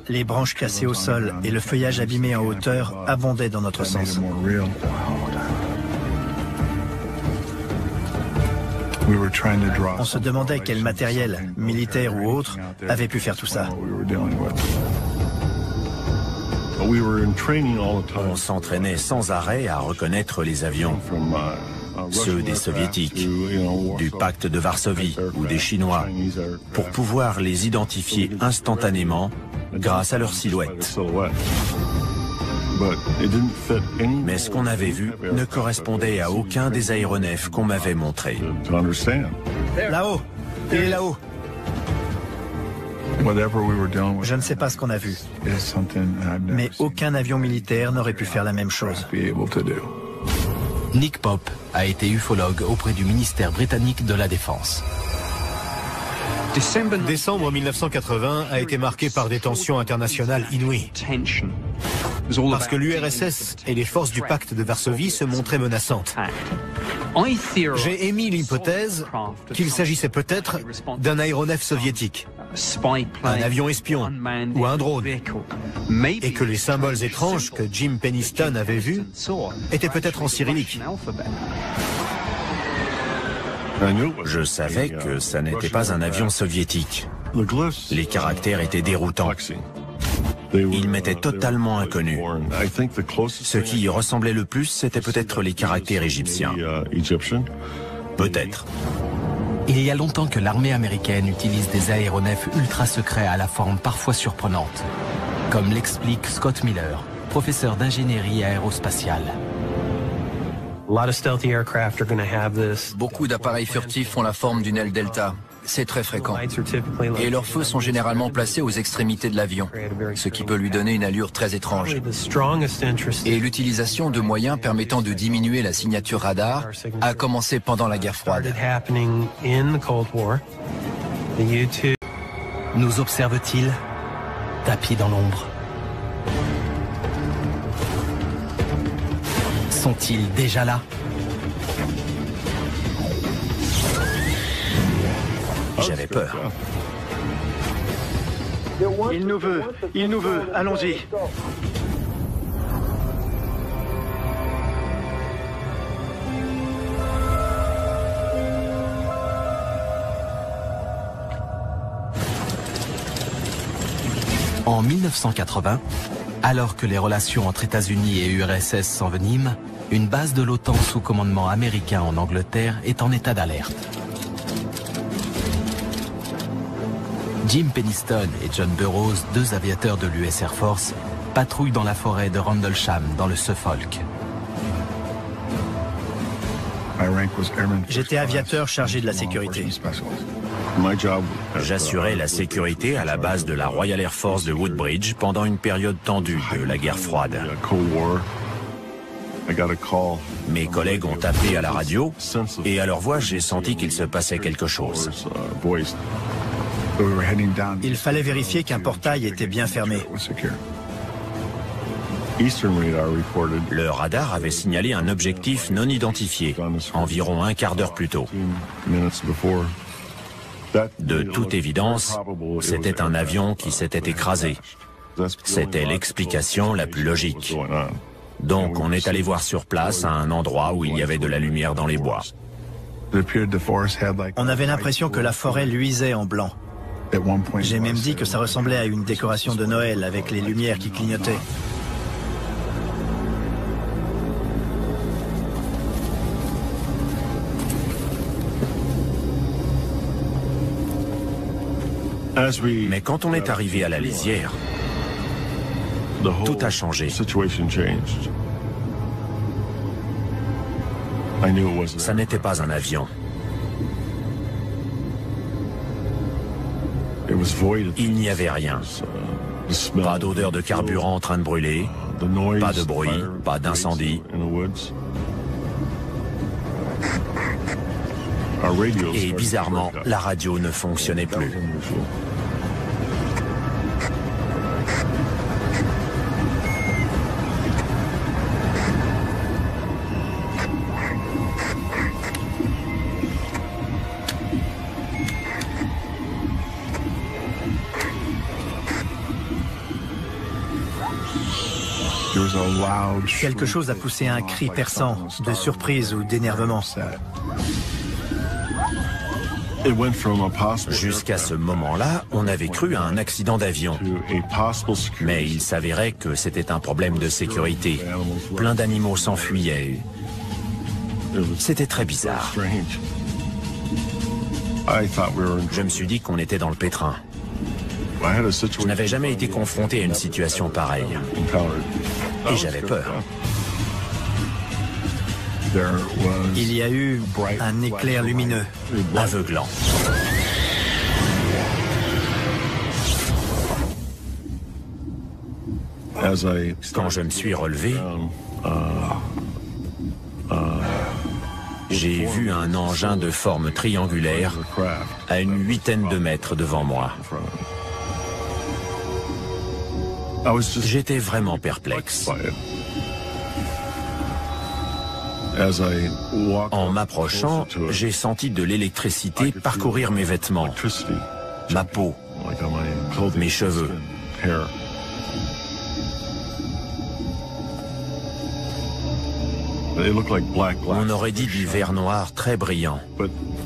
Les branches cassées au sol et le feuillage abîmé en hauteur abondaient dans notre sens. On se demandait quel matériel, militaire ou autre, avait pu faire tout ça. On s'entraînait sans arrêt à reconnaître les avions, ceux des soviétiques, du pacte de Varsovie ou des Chinois, pour pouvoir les identifier instantanément grâce à leur silhouette. Mais ce qu'on avait vu ne correspondait à aucun des aéronefs qu'on m'avait montrés. Là-haut! Il est là-haut! Je ne sais pas ce qu'on a vu, mais aucun avion militaire n'aurait pu faire la même chose. Nick Pope a été ufologue auprès du ministère britannique de la Défense. Décembre 1980 a été marqué par des tensions internationales inouïes. Parce que l'URSS et les forces du pacte de Varsovie se montraient menaçantes. J'ai émis l'hypothèse qu'il s'agissait peut-être d'un aéronef soviétique, un avion espion ou un drone, et que les symboles étranges que Jim Penniston avait vus étaient peut-être en cyrillique. Je savais que ça n'était pas un avion soviétique. Les caractères étaient déroutants. Ils m'étaient totalement inconnus. Ce qui y ressemblait le plus, c'était peut-être les caractères égyptiens. Peut-être. Il y a longtemps que l'armée américaine utilise des aéronefs ultra secrets à la forme parfois surprenante, comme l'explique Scott Miller, professeur d'ingénierie aérospatiale. Beaucoup d'appareils furtifs font la forme d'une aile delta. C'est très fréquent. Et leurs feux sont généralement placés aux extrémités de l'avion, ce qui peut lui donner une allure très étrange. Et l'utilisation de moyens permettant de diminuer la signature radar a commencé pendant la guerre froide. Nous observe-t-il, tapis dans l'ombre? Sont-ils déjà là? J'avais peur. Il nous veut, allons-y. En 1980, alors que les relations entre États-Unis et URSS s'enveniment, une base de l'OTAN sous commandement américain en Angleterre est en état d'alerte. Jim Penniston et John Burroughs, deux aviateurs de l'US Air Force, patrouillent dans la forêt de Rendlesham, dans le Suffolk. J'étais aviateur chargé de la sécurité. J'assurais la sécurité à la base de la Royal Air Force de Woodbridge pendant une période tendue de la guerre froide. Mes collègues ont appelé à la radio et à leur voix, j'ai senti qu'il se passait quelque chose. Il fallait vérifier qu'un portail était bien fermé. Le radar avait signalé un objectif non identifié, environ un quart d'heure plus tôt. De toute évidence, c'était un avion qui s'était écrasé. C'était l'explication la plus logique. Donc on est allé voir sur place à un endroit où il y avait de la lumière dans les bois. On avait l'impression que la forêt luisait en blanc. J'ai même dit que ça ressemblait à une décoration de Noël avec les lumières qui clignotaient. Mais quand on est arrivé à la lisière, tout a changé. Ça n'était pas un avion. Il n'y avait rien. Pas d'odeur de carburant en train de brûler, pas de bruit, pas d'incendie. Et bizarrement, la radio ne fonctionnait plus. Quelque chose a poussé un cri perçant, de surprise ou d'énervement. Jusqu'à ce moment-là, on avait cru à un accident d'avion. Mais il s'avérait que c'était un problème de sécurité. Plein d'animaux s'enfuyaient. C'était très bizarre. Je me suis dit qu'on était dans le pétrin. Je n'avais jamais été confronté à une situation pareille. Et j'avais peur. Il y a eu un éclair lumineux, aveuglant. Quand je me suis relevé, j'ai vu un engin de forme triangulaire à une 8aine de mètres devant moi. J'étais vraiment perplexe. En m'approchant, j'ai senti de l'électricité parcourir mes vêtements, ma peau, mes cheveux. On aurait dit du verre noir très brillant.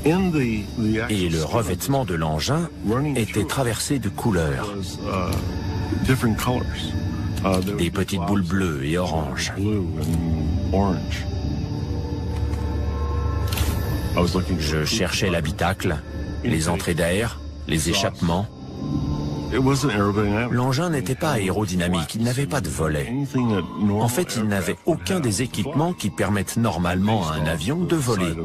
Et le revêtement de l'engin était traversé de couleurs. Des petites boules bleues et oranges. Je cherchais l'habitacle, les entrées d'air, les échappements. L'engin n'était pas aérodynamique, il n'avait pas de volet. En fait, il n'avait aucun des équipements qui permettent normalement à un avion de voler.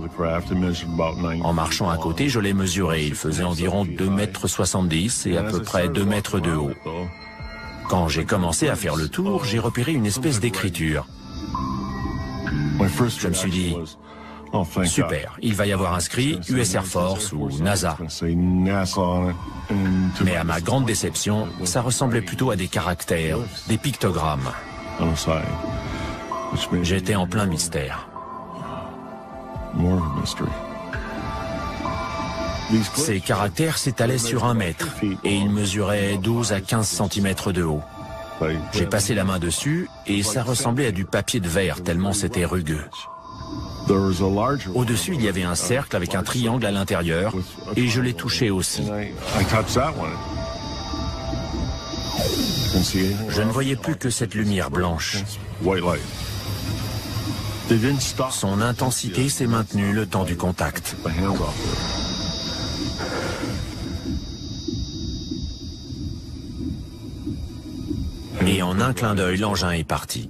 En marchant à côté, je l'ai mesuré. Il faisait environ 2,70 m et à peu près 2 mètres de haut. Quand j'ai commencé à faire le tour, j'ai repéré une espèce d'écriture. Je me suis dit, super, il va y avoir inscrit US Air Force ou NASA. Mais à ma grande déception, ça ressemblait plutôt à des caractères, des pictogrammes. J'étais en plein mystère. Ces caractères s'étalaient sur 1 mètre et ils mesuraient 12 à 15 cm de haut. J'ai passé la main dessus et ça ressemblait à du papier de verre tellement c'était rugueux. Au-dessus, il y avait un cercle avec un triangle à l'intérieur et je l'ai touché aussi. Je ne voyais plus que cette lumière blanche. Son intensité s'est maintenue le temps du contact. Et en un clin d'œil, l'engin est parti.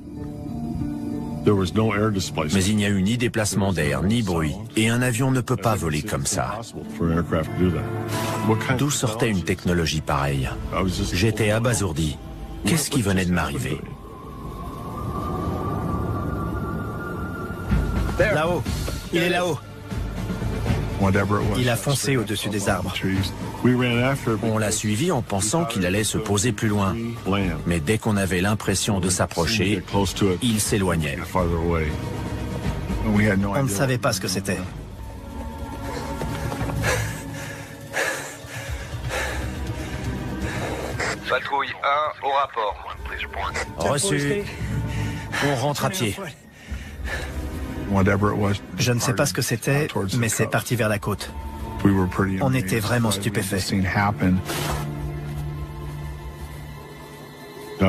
Mais il n'y a eu ni déplacement d'air, ni bruit, et un avion ne peut pas voler comme ça. D'où sortait une technologie pareille? J'étais abasourdi. Qu'est-ce qui venait de m'arriver? Là-haut, il est là-haut. Il a foncé au-dessus des arbres. On l'a suivi en pensant qu'il allait se poser plus loin. Mais dès qu'on avait l'impression de s'approcher, il s'éloignait. On ne savait pas ce que c'était. Patrouille 1 au rapport. Reçu. On rentre à pied. Je ne sais pas ce que c'était, mais c'est parti vers la côte. On était vraiment stupéfaits.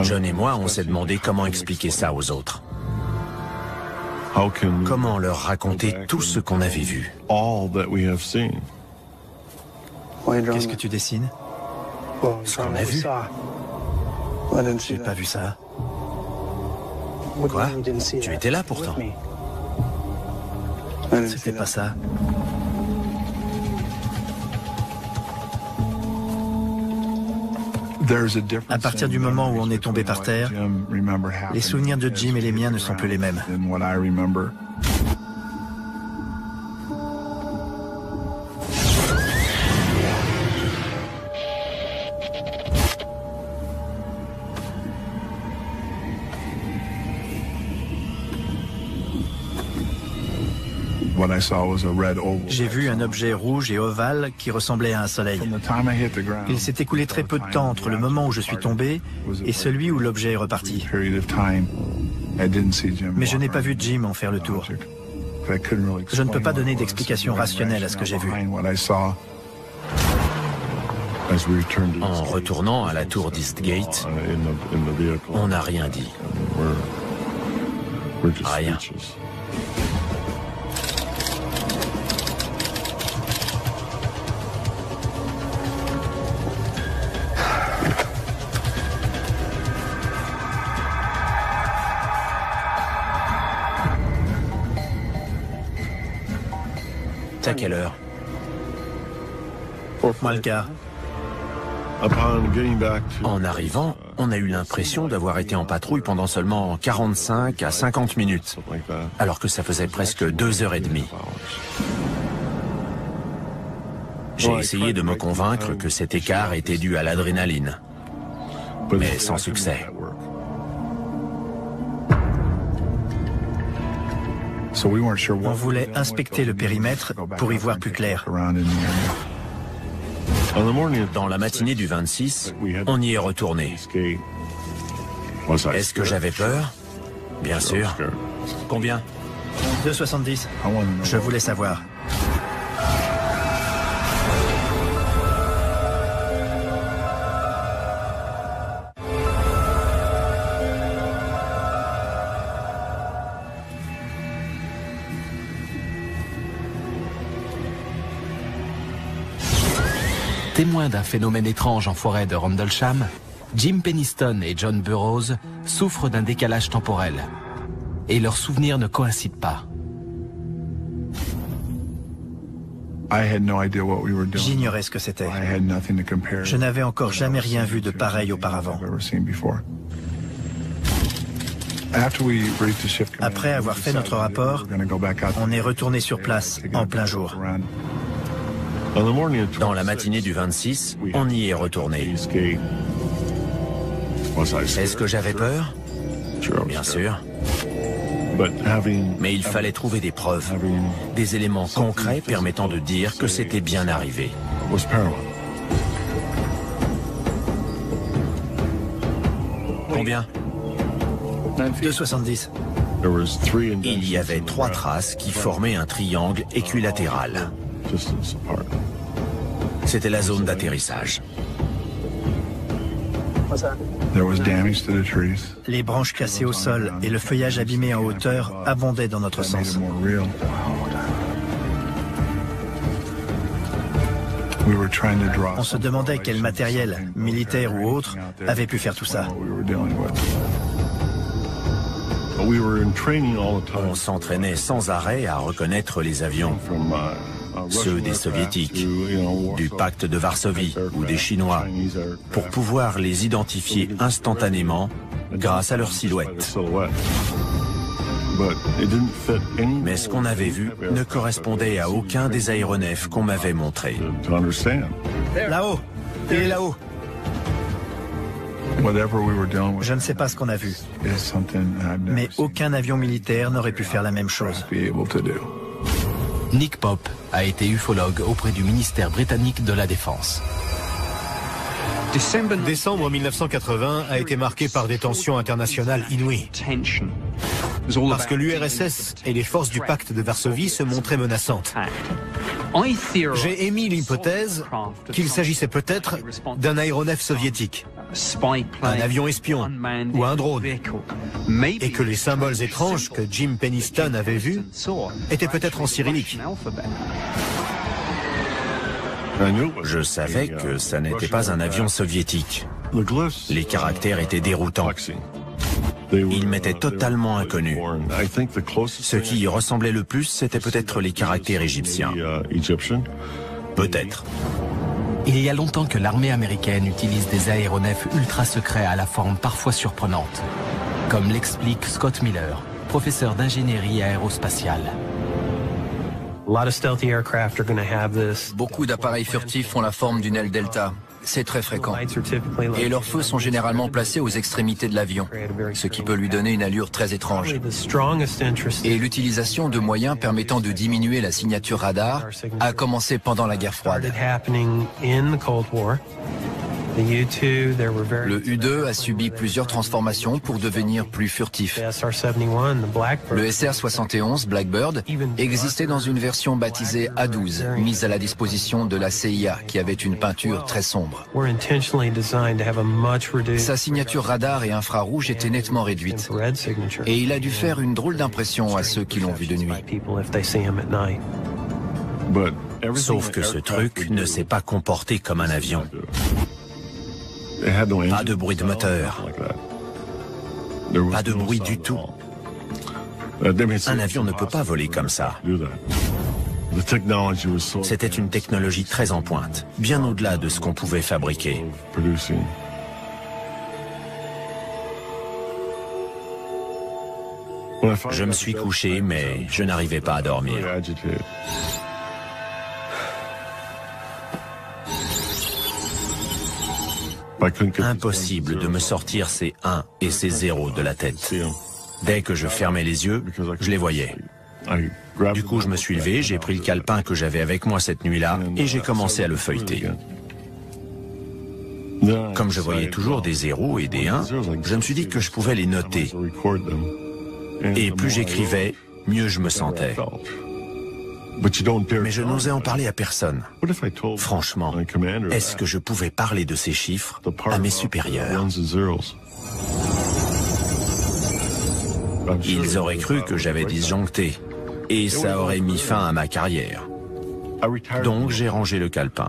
John et moi, on s'est demandé comment expliquer ça aux autres. Comment leur raconter tout ce qu'on avait vu. Qu'est-ce que tu dessines? Ce qu'on a vu. J'ai pas vu ça. Quoi? Tu étais là pourtant. C'était pas ça. À partir du moment où on est tombé par terre, les souvenirs de Jim et les miens ne sont plus les mêmes. J'ai vu un objet rouge et ovale qui ressemblait à un soleil. Il s'est écoulé très peu de temps entre le moment où je suis tombé et celui où l'objet est reparti. Mais je n'ai pas vu Jim en faire le tour. Je ne peux pas donner d'explication rationnelle à ce que j'ai vu. En retournant à la tour d'Eastgate, on n'a rien dit. Rien. C'est à quelle heure? Moins le quart. En arrivant, on a eu l'impression d'avoir été en patrouille pendant seulement 45 à 50 minutes, alors que ça faisait presque 2h30. J'ai essayé de me convaincre que cet écart était dû à l'adrénaline, mais sans succès. On voulait inspecter le périmètre pour y voir plus clair. Dans la matinée du 26, on y est retourné. Est-ce que j'avais peur? Bien sûr. Combien? 2,70. Je voulais savoir. Témoins d'un phénomène étrange en forêt de Rendlesham, Jim Penniston et John Burroughs souffrent d'un décalage temporel. Et leurs souvenirs ne coïncident pas. J'ignorais ce que c'était. Je n'avais encore jamais rien vu de pareil auparavant. Après avoir fait notre rapport, on est retourné sur place en plein jour. Dans la matinée du 26, on y est retourné. Est-ce que j'avais peur? Bien sûr. Mais il fallait trouver des preuves, des éléments concrets permettant de dire que c'était bien arrivé. Combien? 2,70. Il y avait 3 traces qui formaient un triangle équilatéral. C'était la zone d'atterrissage. Les branches cassées au sol et le feuillage abîmé en hauteur abondaient dans notre sens. On se demandait quel matériel, militaire ou autre, avait pu faire tout ça. On s'entraînait sans arrêt à reconnaître les avions, ceux des Soviétiques, du pacte de Varsovie ou des Chinois, pour pouvoir les identifier instantanément grâce à leur silhouette. Mais ce qu'on avait vu ne correspondait à aucun des aéronefs qu'on m'avait montrés. Là-haut! Il est là-haut! Je ne sais pas ce qu'on a vu, mais aucun avion militaire n'aurait pu faire la même chose. Nick Pope a été ufologue auprès du ministère britannique de la Défense. Décembre 1980 a été marqué par des tensions internationales inouïes. Parce que l'URSS et les forces du pacte de Varsovie se montraient menaçantes. J'ai émis l'hypothèse qu'il s'agissait peut-être d'un aéronef soviétique, un avion espion ou un drone, et que les symboles étranges que Jim Penniston avait vus étaient peut-être en cyrillique. Je savais que ça n'était pas un avion soviétique. Les caractères étaient déroutants. Ils m'étaient totalement inconnus. Ce qui y ressemblait le plus, c'était peut-être les caractères égyptiens. Peut-être. Il y a longtemps que l'armée américaine utilise des aéronefs ultra secrets à la forme parfois surprenante, comme l'explique Scott Miller, professeur d'ingénierie aérospatiale. Beaucoup d'appareils furtifs font la forme d'une aile delta. c'est très fréquent. Et leurs feux sont généralement placés aux extrémités de l'avion, ce qui peut lui donner une allure très étrange. Et l'utilisation de moyens permettant de diminuer la signature radar a commencé pendant la guerre froide. Le U-2 a subi plusieurs transformations pour devenir plus furtif. Le SR-71 Blackbird existait dans une version baptisée A-12, mise à la disposition de la CIA, qui avait une peinture très sombre. Sa signature radar et infrarouge était nettement réduite, et il a dû faire une drôle d'impression à ceux qui l'ont vu de nuit. Sauf que ce truc ne s'est pas comporté comme un avion. Pas de bruit de moteur. Pas de bruit du tout. Un avion ne peut pas voler comme ça. C'était une technologie très en pointe, bien au-delà de ce qu'on pouvait fabriquer. Je me suis couché, mais je n'arrivais pas à dormir. Impossible de me sortir ces 1 et ces 0 de la tête. Dès que je fermais les yeux, je les voyais. Du coup, je me suis levé, j'ai pris le calepin que j'avais avec moi cette nuit-là et j'ai commencé à le feuilleter. Comme je voyais toujours des 0 et des 1, je me suis dit que je pouvais les noter. Et plus j'écrivais, mieux je me sentais. Mais je n'osais en parler à personne. Franchement, est-ce que je pouvais parler de ces chiffres à mes supérieurs? Ils auraient cru que j'avais disjoncté, et ça aurait mis fin à ma carrière. Donc j'ai rangé le calepin.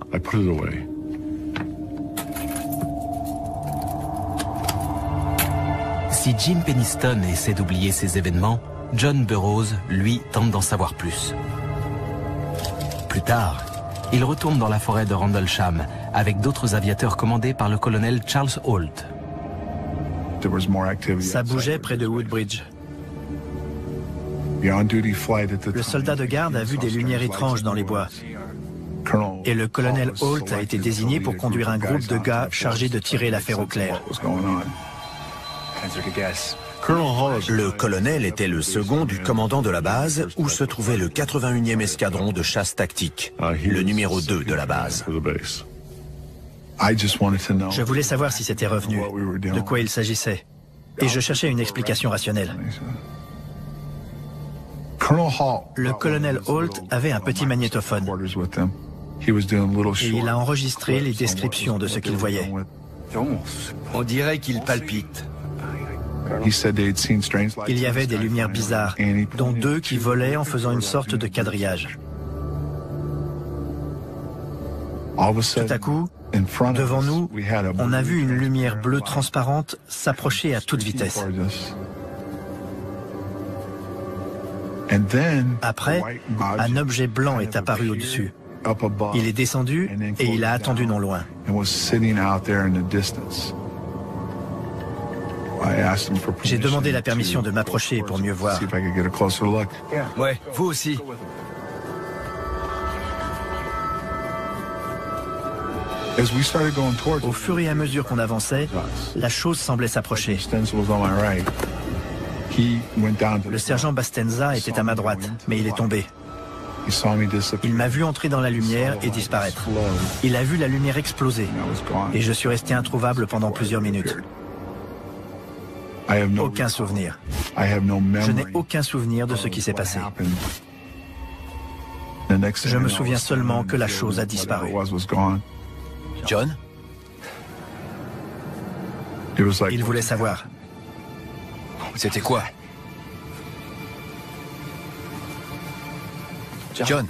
Si Jim Penniston essaie d'oublier ces événements, John Burroughs, lui, tente d'en savoir plus. Plus tard, il retourne dans la forêt de Rendlesham avec d'autres aviateurs commandés par le colonel Charles Holt. Ça bougeait près de Woodbridge. Le soldat de garde a vu des lumières étranges dans les bois. Et le colonel Holt a été désigné pour conduire un groupe de gars chargés de tirer l'affaire au clair. Le colonel était le second du commandant de la base où se trouvait le 81e escadron de chasse tactique, le numéro 2 de la base. Je voulais savoir si c'était revenu, de quoi il s'agissait, et je cherchais une explication rationnelle. Le colonel Holt avait un petit magnétophone, et il a enregistré les descriptions de ce qu'il voyait. On dirait qu'il palpite. Il y avait des lumières bizarres, dont 2 qui volaient en faisant une sorte de quadrillage. Tout à coup, devant nous, on a vu une lumière bleue transparente s'approcher à toute vitesse. Après, un objet blanc est apparu au-dessus. Il est descendu et il a attendu non loin. J'ai demandé la permission de m'approcher pour mieux voir. Ouais, vous aussi. Au fur et à mesure qu'on avançait, la chose semblait s'approcher. Le sergent Bastenza était à ma droite, mais il est tombé. Il m'a vu entrer dans la lumière et disparaître. Il a vu la lumière exploser, et je suis resté introuvable pendant plusieurs minutes. Aucun souvenir. Je n'ai aucun souvenir de ce qui s'est passé. Je me souviens seulement que la chose a disparu. John? Il voulait savoir. C'était quoi? John?